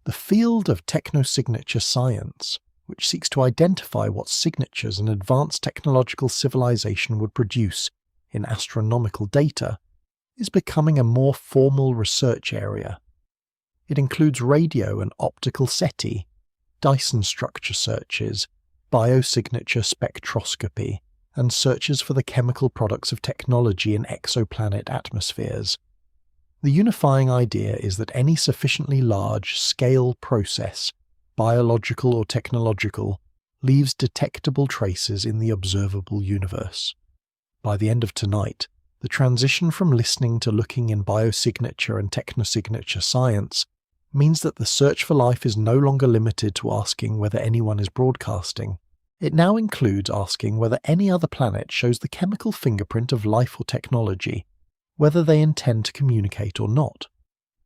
[SPEAKER 1] The field of technosignature science, which seeks to identify what signatures an advanced technological civilization would produce in astronomical data, is becoming a more formal research area. It includes radio and optical SETI, Dyson structure searches, biosignature spectroscopy, and searches for the chemical products of technology in exoplanet atmospheres. The unifying idea is that any sufficiently large-scale process, biological or technological, leaves detectable traces in the observable universe. By the end of tonight, the transition from listening to looking in biosignature and technosignature science means that the search for life is no longer limited to asking whether anyone is broadcasting. It now includes asking whether any other planet shows the chemical fingerprint of life or technology, whether they intend to communicate or not.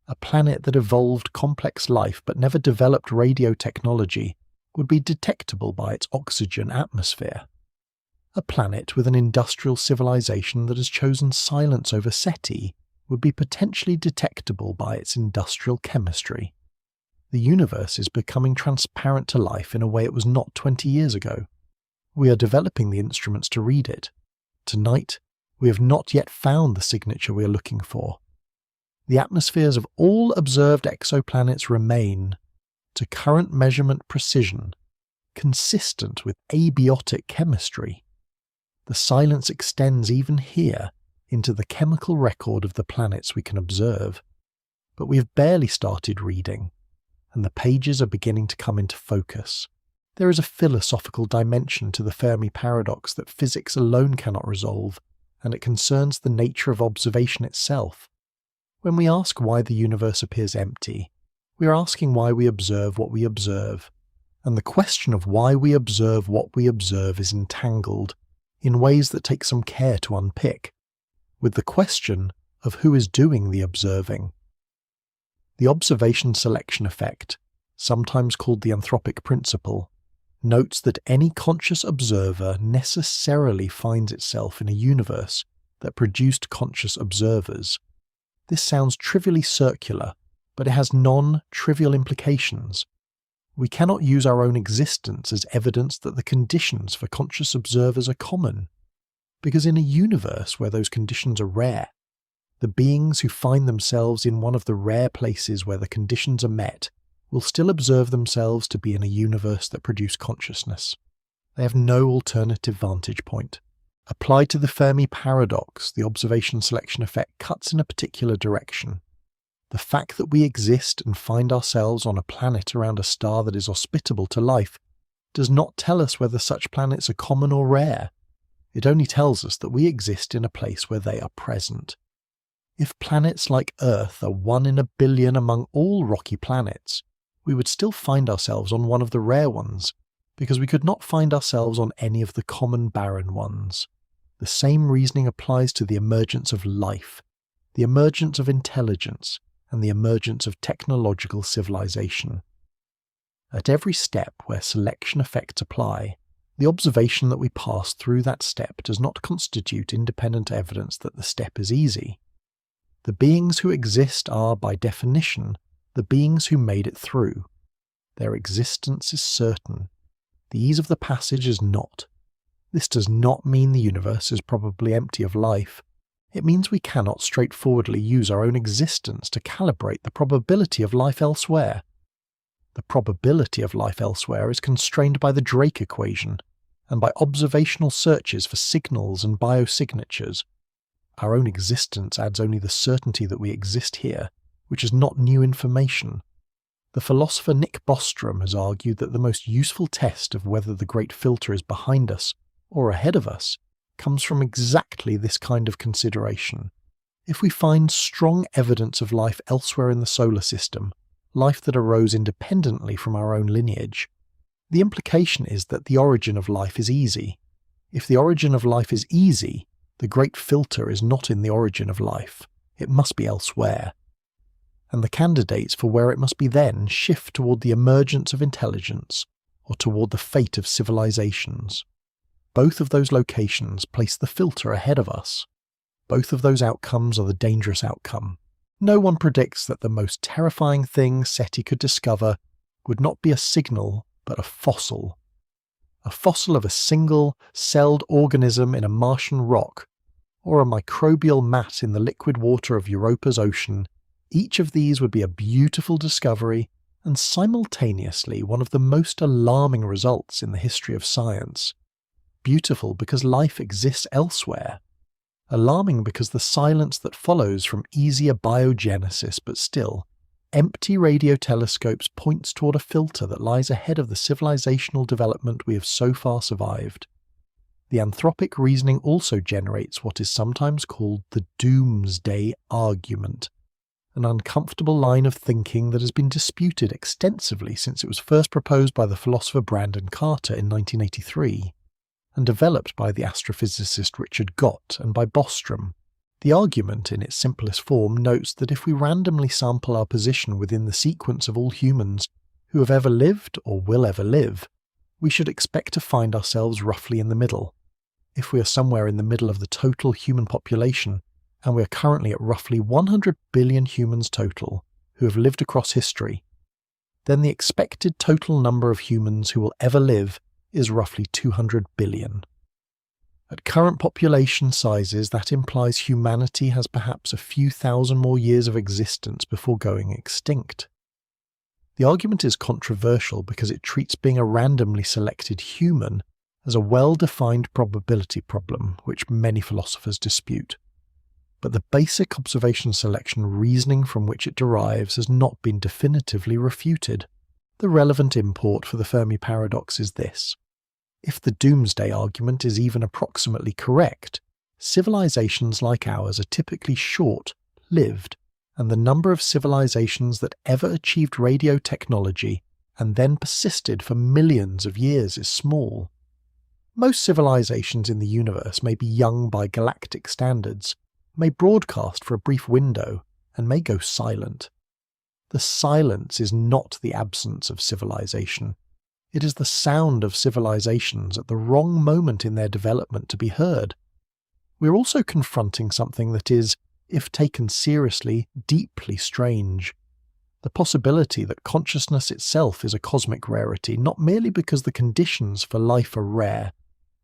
[SPEAKER 1] A planet that evolved complex life but never developed radio technology would be detectable by its oxygen atmosphere. A planet with an industrial civilization that has chosen silence over SETI would be potentially detectable by its industrial chemistry. The universe is becoming transparent to life in a way it was not 20 years ago. We are developing the instruments to read it. Tonight, we have not yet found the signature we are looking for. The atmospheres of all observed exoplanets remain, to current measurement precision, consistent with abiotic chemistry. The silence extends even here into the chemical record of the planets we can observe. But we have barely started reading, and the pages are beginning to come into focus. There is a philosophical dimension to the Fermi paradox that physics alone cannot resolve, and it concerns the nature of observation itself. When we ask why the universe appears empty, we are asking why we observe what we observe, and the question of why we observe what we observe is entangled, in ways that take some care to unpick, with the question of who is doing the observing. The observation selection effect, sometimes called the anthropic principle, notes that any conscious observer necessarily finds itself in a universe that produced conscious observers. This sounds trivially circular, but it has non-trivial implications. We cannot use our own existence as evidence that the conditions for conscious observers are common, because in a universe where those conditions are rare, the beings who find themselves in one of the rare places where the conditions are met will still observe themselves to be in a universe that produced consciousness. They have no alternative vantage point. Applied to the Fermi paradox, the observation selection effect cuts in a particular direction. The fact that we exist and find ourselves on a planet around a star that is hospitable to life does not tell us whether such planets are common or rare. It only tells us that we exist in a place where they are present. If planets like Earth are 1 in a billion among all rocky planets, we would still find ourselves on one of the rare ones, because we could not find ourselves on any of the common barren ones. The same reasoning applies to the emergence of life, the emergence of intelligence, and the emergence of technological civilization. At every step where selection effects apply, the observation that we pass through that step does not constitute independent evidence that the step is easy. The beings who exist are, by definition, the beings who made it through. Their existence is certain. The ease of the passage is not. This does not mean the universe is probably empty of life. It means we cannot straightforwardly use our own existence to calibrate the probability of life elsewhere. The probability of life elsewhere is constrained by the Drake equation and by observational searches for signals and biosignatures. Our own existence adds only the certainty that we exist here, which is not new information. The philosopher Nick Bostrom has argued that the most useful test of whether the great filter is behind us or ahead of us comes from exactly this kind of consideration. If we find strong evidence of life elsewhere in the solar system, life that arose independently from our own lineage, the implication is that the origin of life is easy. If the origin of life is easy, the great filter is not in the origin of life. It must be elsewhere. And the candidates for where it must be then shift toward the emergence of intelligence or toward the fate of civilizations. Both of those locations place the filter ahead of us. Both of those outcomes are the dangerous outcome. No one predicts that the most terrifying thing SETI could discover would not be a signal, but a fossil. A fossil of a single-celled organism in a Martian rock, or a microbial mat in the liquid water of Europa's ocean. Each of these would be a beautiful discovery and simultaneously one of the most alarming results in the history of science. Beautiful because life exists elsewhere. Alarming because the silence that follows from easier biogenesis but still empty radio telescopes points toward a filter that lies ahead of the civilizational development we have so far survived. The anthropic reasoning also generates what is sometimes called the doomsday argument, an uncomfortable line of thinking that has been disputed extensively since it was first proposed by the philosopher Brandon Carter in 1983. And developed by the astrophysicist Richard Gott and by Bostrom. The argument, in its simplest form, notes that if we randomly sample our position within the sequence of all humans who have ever lived or will ever live, we should expect to find ourselves roughly in the middle. If we are somewhere in the middle of the total human population, and we are currently at roughly 100 billion humans total who have lived across history, then the expected total number of humans who will ever live is roughly 200 billion. At current population sizes, that implies humanity has perhaps a few thousand more years of existence before going extinct. The argument is controversial because it treats being a randomly selected human as a well-defined probability problem, which many philosophers dispute. But the basic observation selection reasoning from which it derives has not been definitively refuted. The relevant import for the Fermi paradox is this. If the doomsday argument is even approximately correct, civilizations like ours are typically short-lived, and the number of civilizations that ever achieved radio technology and then persisted for millions of years is small. Most civilizations in the universe may be young by galactic standards, may broadcast for a brief window, and may go silent. The silence is not the absence of civilization. It is the sound of civilizations at the wrong moment in their development to be heard. We are also confronting something that is, if taken seriously, deeply strange. The possibility that consciousness itself is a cosmic rarity, not merely because the conditions for life are rare,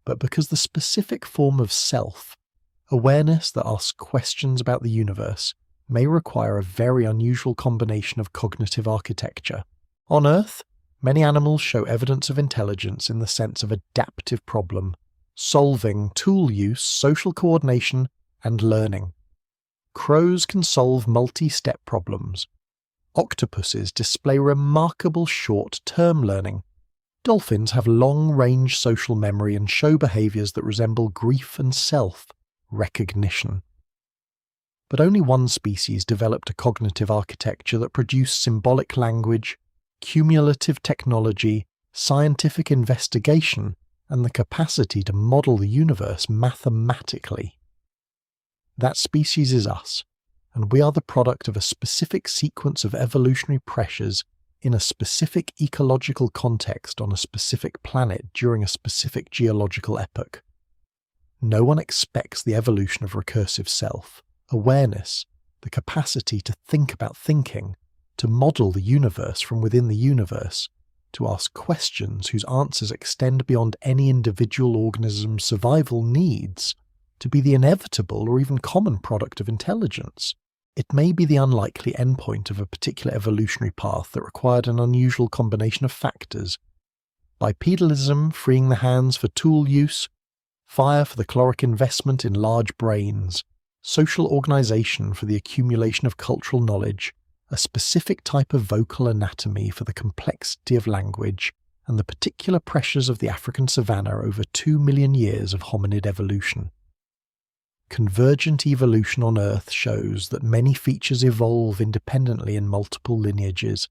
[SPEAKER 1] but because the specific form of self, awareness that asks questions about the universe, may require a very unusual combination of cognitive architecture. On Earth, many animals show evidence of intelligence in the sense of adaptive problem, solving, tool use, social coordination, and learning. Crows can solve multi-step problems. Octopuses display remarkable short-term learning. Dolphins have long-range social memory and show behaviors that resemble grief and self-recognition. But only one species developed a cognitive architecture that produced symbolic language, cumulative technology, scientific investigation, and the capacity to model the universe mathematically. That species is us, and we are the product of a specific sequence of evolutionary pressures in a specific ecological context on a specific planet during a specific geological epoch. No one expects the evolution of recursive self, awareness, the capacity to think about thinking, to model the universe from within the universe, to ask questions whose answers extend beyond any individual organism's survival needs, to be the inevitable or even common product of intelligence. It may be the unlikely endpoint of a particular evolutionary path that required an unusual combination of factors: bipedalism freeing the hands for tool use, fire for the caloric investment in large brains, social organization for the accumulation of cultural knowledge, a specific type of vocal anatomy for the complexity of language, and the particular pressures of the African savanna over 2 million years of hominid evolution. Convergent evolution on Earth shows that many features evolve independently in multiple lineages.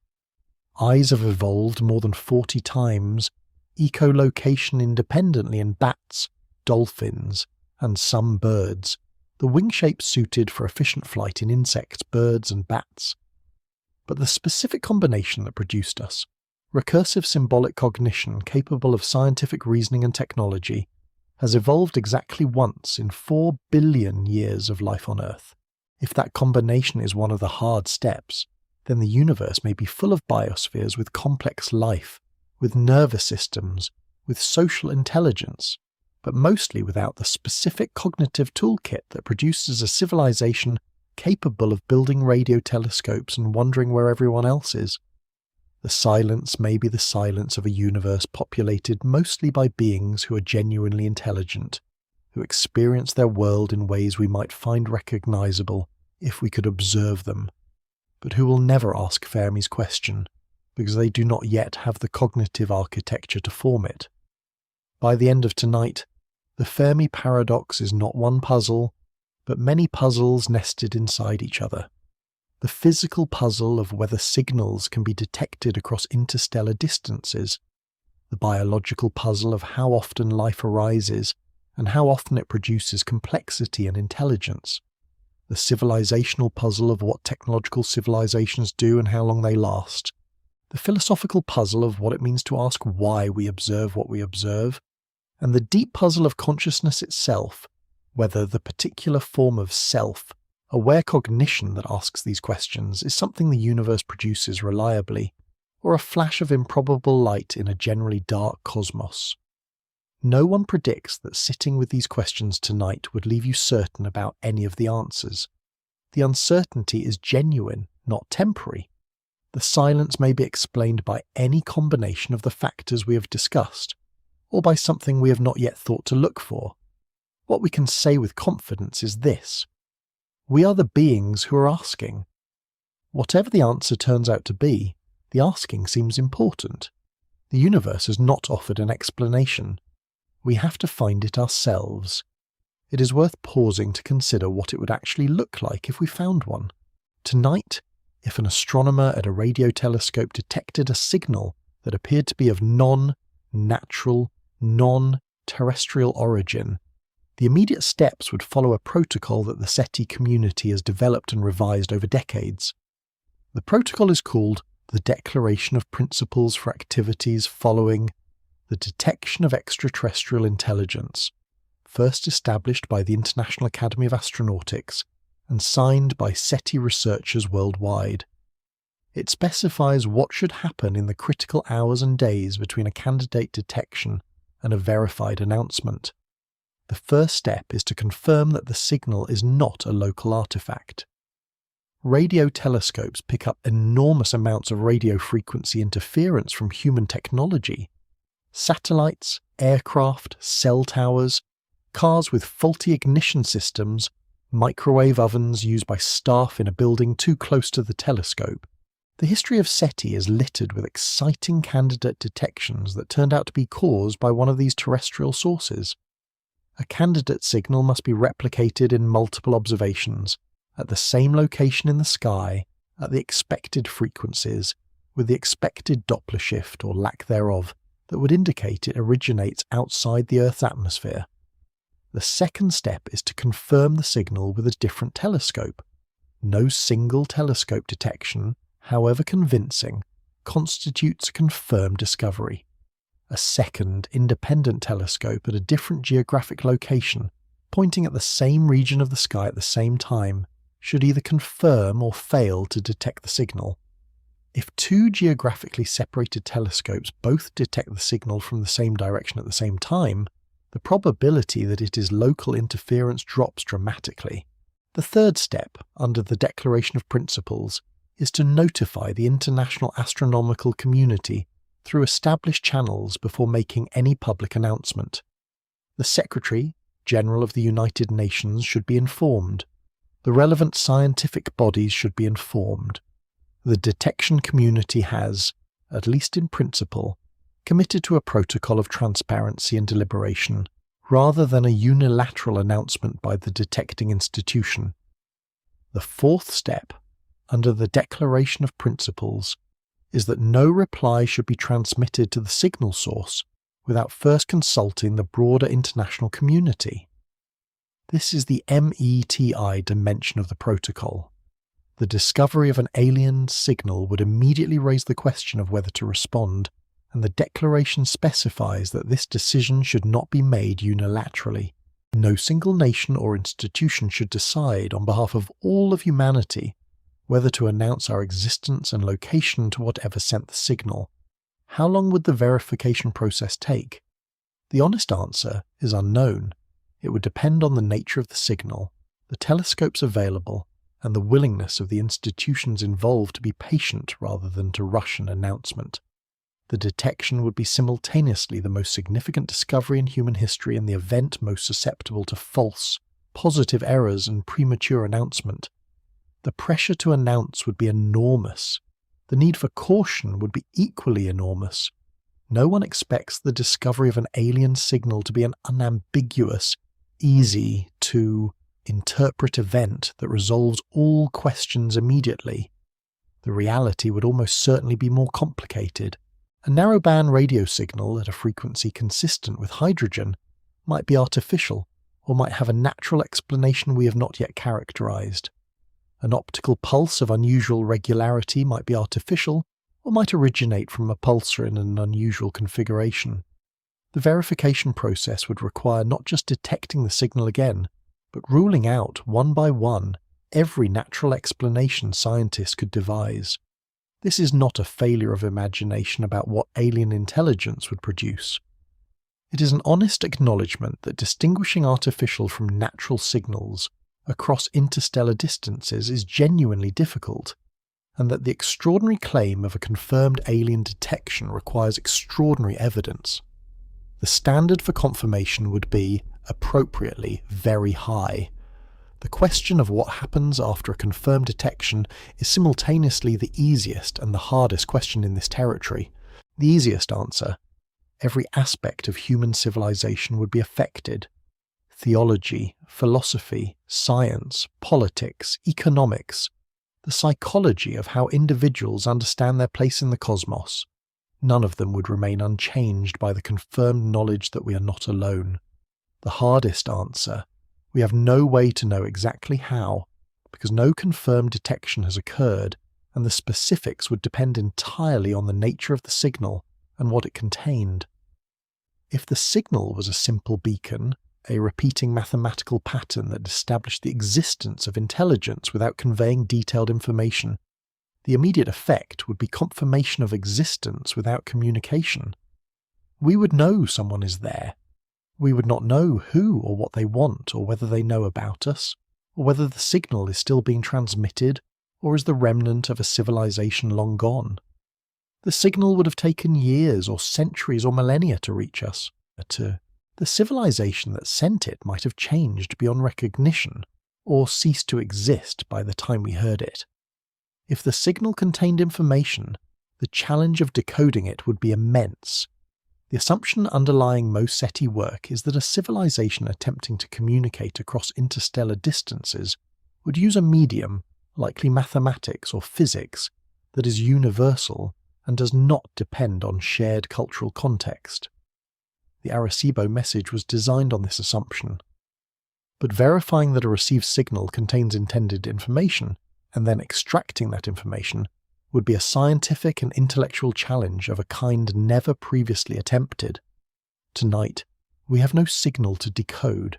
[SPEAKER 1] Eyes have evolved more than 40 times, echolocation independently in bats, dolphins, and some birds, the wing shape suited for efficient flight in insects, birds, and bats. But the specific combination that produced us, recursive symbolic cognition capable of scientific reasoning and technology, has evolved exactly once in 4 billion years of life on Earth. If that combination is one of the hard steps, then the universe may be full of biospheres with complex life, with nervous systems, with social intelligence, but mostly without the specific cognitive toolkit that produces a civilization capable of building radio telescopes and wondering where everyone else is. The silence may be the silence of a universe populated mostly by beings who are genuinely intelligent, who experience their world in ways we might find recognizable if we could observe them, but who will never ask Fermi's question, because they do not yet have the cognitive architecture to form it. By the end of tonight, the Fermi paradox is not one puzzle, but many puzzles nested inside each other. The physical puzzle of whether signals can be detected across interstellar distances, the biological puzzle of how often life arises and how often it produces complexity and intelligence, the civilizational puzzle of what technological civilizations do and how long they last, the philosophical puzzle of what it means to ask why we observe what we observe, and the deep puzzle of consciousness itself, whether the particular form of self, aware cognition that asks these questions, is something the universe produces reliably, or a flash of improbable light in a generally dark cosmos. No one predicts that sitting with these questions tonight would leave you certain about any of the answers. The uncertainty is genuine, not temporary. The silence may be explained by any combination of the factors we have discussed, or by something we have not yet thought to look for. What we can say with confidence is this: we are the beings who are asking. Whatever the answer turns out to be, the asking seems important. The universe has not offered an explanation. We have to find it ourselves. It is worth pausing to consider what it would actually look like if we found one. Tonight, if an astronomer at a radio telescope detected a signal that appeared to be of non-natural, non-terrestrial origin, the immediate steps would follow a protocol that the SETI community has developed and revised over decades. The protocol is called the Declaration of Principles for Activities Following the Detection of Extraterrestrial Intelligence, first established by the International Academy of Astronautics and signed by SETI researchers worldwide. It specifies what should happen in the critical hours and days between a candidate detection and a verified announcement. The first step is to confirm that the signal is not a local artifact. Radio telescopes pick up enormous amounts of radio frequency interference from human technology. Satellites, aircraft, cell towers, cars with faulty ignition systems, microwave ovens used by staff in a building too close to the telescope. The history of SETI is littered with exciting candidate detections that turned out to be caused by one of these terrestrial sources. A candidate signal must be replicated in multiple observations, at the same location in the sky, at the expected frequencies, with the expected Doppler shift or lack thereof that would indicate it originates outside the Earth's atmosphere. The second step is to confirm the signal with a different telescope. No single telescope detection, however convincing, constitutes a confirmed discovery. A second, independent telescope at a different geographic location, pointing at the same region of the sky at the same time, should either confirm or fail to detect the signal. If two geographically separated telescopes both detect the signal from the same direction at the same time, the probability that it is local interference drops dramatically. The third step, under the Declaration of Principles, is to notify the international astronomical community through established channels before making any public announcement. The Secretary General of the United Nations should be informed. The relevant scientific bodies should be informed. The detection community has, at least in principle, committed to a protocol of transparency and deliberation, rather than a unilateral announcement by the detecting institution. The fourth step, under the Declaration of Principles, is that no reply should be transmitted to the signal source without first consulting the broader international community. This is the METI dimension of the protocol. The discovery of an alien signal would immediately raise the question of whether to respond, and the declaration specifies that this decision should not be made unilaterally. No single nation or institution should decide on behalf of all of humanity whether to announce our existence and location to whatever sent the signal. How long would the verification process take? The honest answer is unknown. It would depend on the nature of the signal, the telescopes available, and the willingness of the institutions involved to be patient rather than to rush an announcement. The detection would be simultaneously the most significant discovery in human history and the event most susceptible to false, positive errors and premature announcement. The pressure to announce would be enormous. The need for caution would be equally enormous. No one expects the discovery of an alien signal to be an unambiguous, easy to interpret event that resolves all questions immediately. The reality would almost certainly be more complicated. A narrowband radio signal at a frequency consistent with hydrogen might be artificial, or might have a natural explanation we have not yet characterized. An optical pulse of unusual regularity might be artificial, or might originate from a pulsar in an unusual configuration. The verification process would require not just detecting the signal again, but ruling out, one by one, every natural explanation scientists could devise. This is not a failure of imagination about what alien intelligence would produce. It is an honest acknowledgement that distinguishing artificial from natural signals across interstellar distances is genuinely difficult, and that the extraordinary claim of a confirmed alien detection requires extraordinary evidence. The standard for confirmation would be, appropriately, very high. The question of what happens after a confirmed detection is simultaneously the easiest and the hardest question in this territory. The easiest answer: every aspect of human civilization would be affected. Theology, philosophy, science, politics, economics, the psychology of how individuals understand their place in the cosmos. None of them would remain unchanged by the confirmed knowledge that we are not alone. The hardest answer: we have no way to know exactly how, because no confirmed detection has occurred, and the specifics would depend entirely on the nature of the signal and what it contained. If the signal was a simple beacon, a repeating mathematical pattern that established the existence of intelligence without conveying detailed information, the immediate effect would be confirmation of existence without communication. We would know someone is there. We would not know who or what they want, or whether they know about us, or whether the signal is still being transmitted, or is the remnant of a civilization long gone. The signal would have taken years or centuries or millennia to reach us. The civilization that sent it might have changed beyond recognition, or ceased to exist by the time we heard it. If the signal contained information, the challenge of decoding it would be immense. The assumption underlying most SETI work is that a civilization attempting to communicate across interstellar distances would use a medium, likely mathematics or physics, that is universal and does not depend on shared cultural context. The Arecibo message was designed on this assumption. But verifying that a received signal contains intended information, and then extracting that information, would be a scientific and intellectual challenge of a kind never previously attempted. Tonight, we have no signal to decode.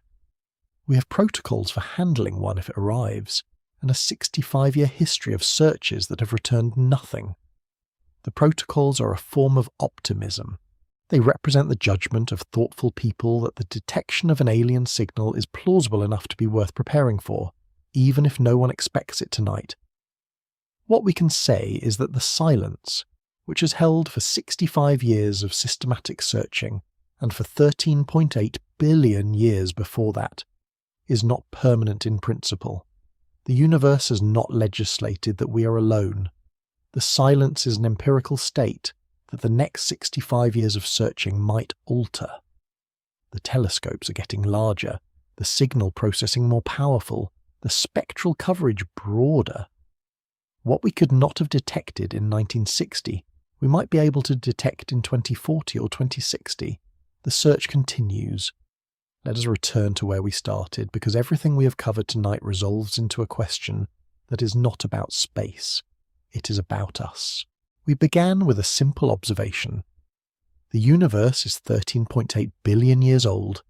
[SPEAKER 1] We have protocols for handling one if it arrives, and a 65-year history of searches that have returned nothing. The protocols are a form of optimism. They represent the judgment of thoughtful people that the detection of an alien signal is plausible enough to be worth preparing for, even if no one expects it tonight. What we can say is that the silence, which has held for 65 years of systematic searching, and for 13.8 billion years before that, is not permanent in principle. The universe has not legislated that we are alone. The silence is an empirical state that the next 65 years of searching might alter. The telescopes are getting larger, the signal processing more powerful, the spectral coverage broader. What we could not have detected in 1960, we might be able to detect in 2040 or 2060. The search continues. Let us return to where we started, because everything we have covered tonight resolves into a question that is not about space. It is about us. We began with a simple observation. The universe is 13.8 billion years old,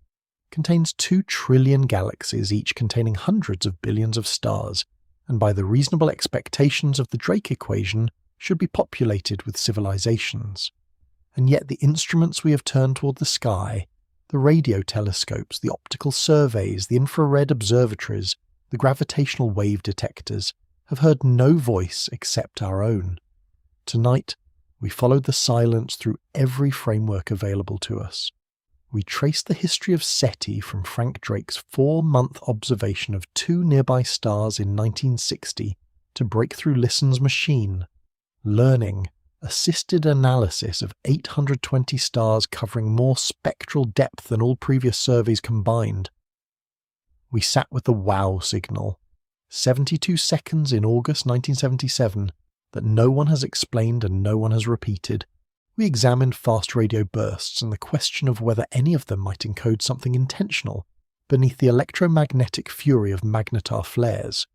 [SPEAKER 1] contains 2 trillion galaxies, each containing hundreds of billions of stars, and by the reasonable expectations of the Drake equation, should be populated with civilizations. And yet the instruments we have turned toward the sky, the radio telescopes, the optical surveys, the infrared observatories, the gravitational wave detectors, have heard no voice except our own. Tonight, we followed the silence through every framework available to us. We traced the history of SETI from Frank Drake's 4-month observation of 2 nearby stars in 1960 to Breakthrough Listen's machine, learning, assisted analysis of 820 stars covering more spectral depth than all previous surveys combined. We sat with the WOW signal, 72 seconds in August 1977, that no one has explained and no one has repeated. We examined fast radio bursts and the question of whether any of them might encode something intentional beneath the electromagnetic fury of magnetar flares.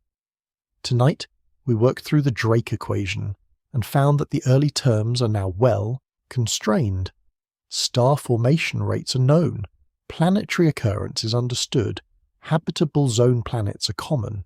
[SPEAKER 1] Tonight, we worked through the Drake equation and found that the early terms are now well constrained. Star formation rates are known, planetary occurrence is understood, habitable zone planets are common.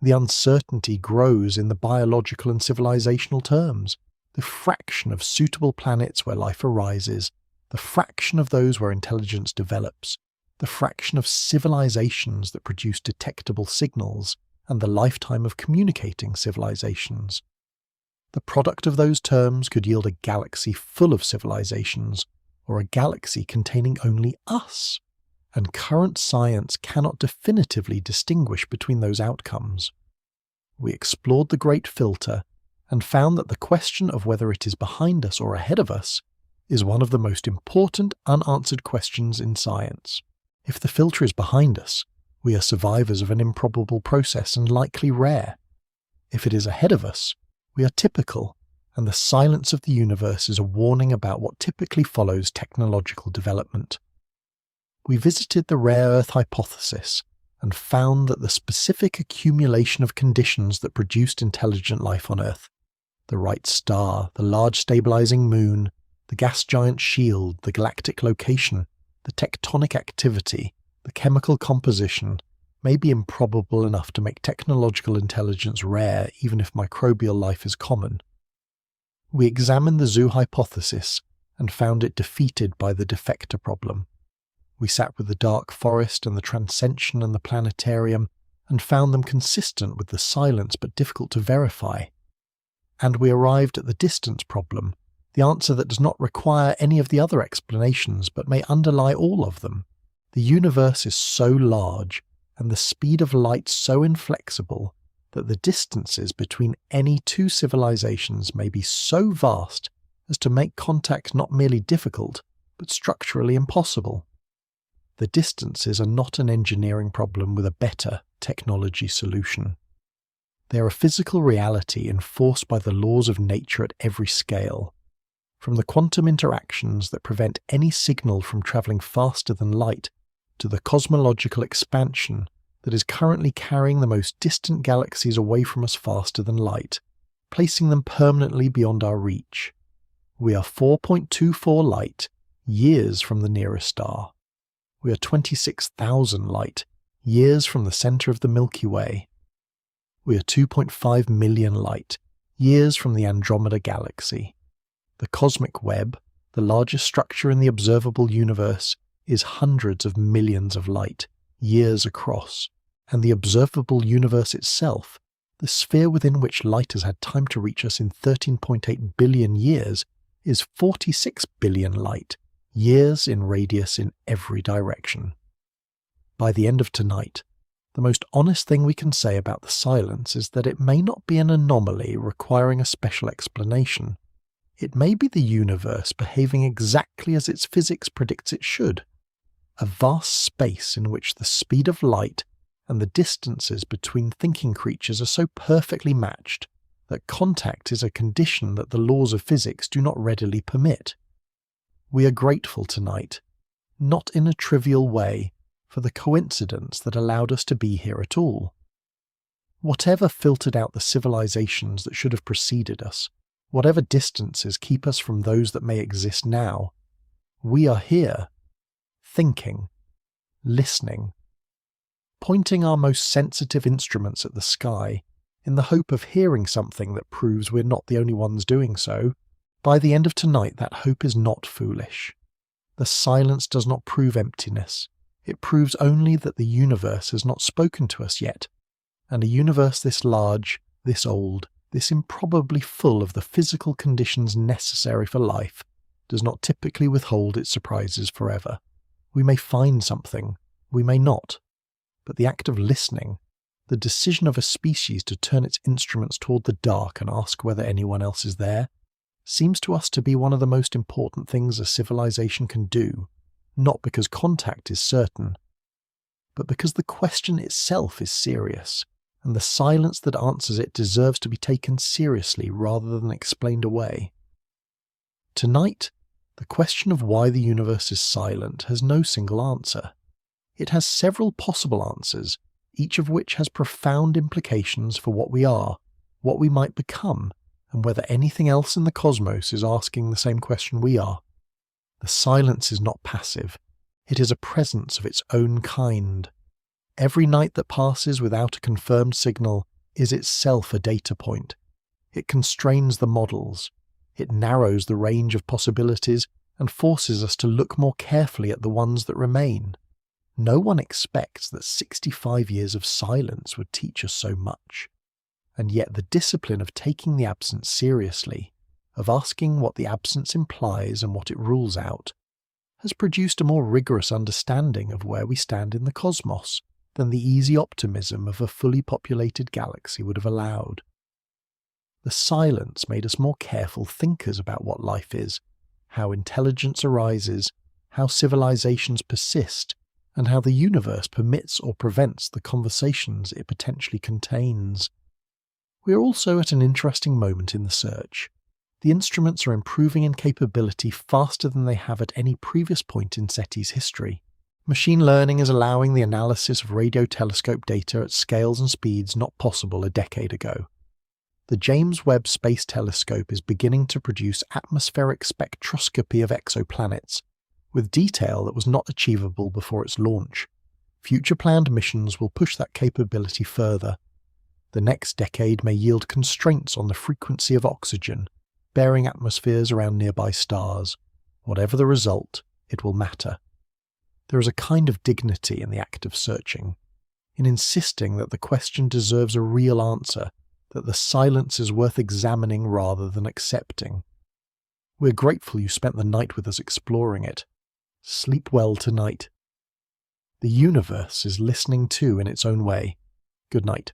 [SPEAKER 1] The uncertainty grows in the biological and civilizational terms. The fraction of suitable planets where life arises, the fraction of those where intelligence develops, the fraction of civilizations that produce detectable signals, and the lifetime of communicating civilizations. The product of those terms could yield a galaxy full of civilizations, or a galaxy containing only us, and current science cannot definitively distinguish between those outcomes. We explored the Great Filter and found that the question of whether it is behind us or ahead of us is one of the most important unanswered questions in science. If the filter is behind us, we are survivors of an improbable process and likely rare. If it is ahead of us, we are typical, and the silence of the universe is a warning about what typically follows technological development. We visited the rare Earth hypothesis and found that the specific accumulation of conditions that produced intelligent life on Earth, the right star, the large stabilizing moon, the gas giant shield, the galactic location, the tectonic activity, the chemical composition, may be improbable enough to make technological intelligence rare even if microbial life is common. We examined the zoo hypothesis and found it defeated by the defector problem. We sat with the dark forest and the Transcension and the Planetarium and found them consistent with the silence but difficult to verify. And we arrived at the distance problem, the answer that does not require any of the other explanations but may underlie all of them. The universe is so large and the speed of light so inflexible that the distances between any 2 civilizations may be so vast as to make contact not merely difficult but structurally impossible. The distances are not an engineering problem with a better technology solution. They are a physical reality enforced by the laws of nature at every scale. From the quantum interactions that prevent any signal from travelling faster than light to the cosmological expansion that is currently carrying the most distant galaxies away from us faster than light, placing them permanently beyond our reach. We are 4.24 light years from the nearest star. We are 26,000 light years from the centre of the Milky Way. We are 2.5 million light years from the Andromeda Galaxy. The cosmic web, The largest structure in the observable universe is hundreds of millions of light years across, and the observable universe itself, the sphere within which light has had time to reach us in 13.8 billion years, is 46 billion light years in radius in every direction. By the end of tonight, the most honest thing we can say about the silence is that it may not be an anomaly requiring a special explanation. It may be the universe behaving exactly as its physics predicts it should. A vast space in which the speed of light and the distances between thinking creatures are so perfectly matched that contact is a condition that the laws of physics do not readily permit. We are grateful tonight, not in a trivial way, for the coincidence that allowed us to be here at all. Whatever filtered out the civilizations that should have preceded us, whatever distances keep us from those that may exist now, we are here, thinking, listening, pointing our most sensitive instruments at the sky in the hope of hearing something that proves we're not the only ones doing so. By the end of tonight, that hope is not foolish. The silence does not prove emptiness. It proves only that the universe has not spoken to us yet, and a universe this large, this old, this improbably full of the physical conditions necessary for life, does not typically withhold its surprises forever. We may find something, we may not, but the act of listening, the decision of a species to turn its instruments toward the dark and ask whether anyone else is there, seems to us to be one of the most important things a civilization can do, not because contact is certain, but because the question itself is serious, and the silence that answers it deserves to be taken seriously rather than explained away. Tonight, the question of why the universe is silent has no single answer. It has several possible answers, each of which has profound implications for what we are, what we might become, and whether anything else in the cosmos is asking the same question we are. The silence is not passive. It is a presence of its own kind. Every night that passes without a confirmed signal is itself a data point. It constrains the models. It narrows the range of possibilities and forces us to look more carefully at the ones that remain. No one expects that 65 years of silence would teach us so much. And yet the discipline of taking the absence seriously, of asking what the absence implies and what it rules out, has produced a more rigorous understanding of where we stand in the cosmos than the easy optimism of a fully populated galaxy would have allowed. The silence made us more careful thinkers about what life is, how intelligence arises, how civilizations persist, and how the universe permits or prevents the conversations it potentially contains. We are also at an interesting moment in the search. The instruments are improving in capability faster than they have at any previous point in SETI's history. Machine learning is allowing the analysis of radio telescope data at scales and speeds not possible a decade ago. The James Webb Space Telescope is beginning to produce atmospheric spectroscopy of exoplanets, with detail that was not achievable before its launch. Future planned missions will push that capability further. The next decade may yield constraints on the frequency of oxygen, bearing atmospheres around nearby stars. Whatever the result, it will matter. There is a kind of dignity in the act of searching, in insisting that the question deserves a real answer, that the silence is worth examining rather than accepting. We're grateful you spent the night with us exploring it. Sleep well tonight. The universe is listening too in its own way. Good night.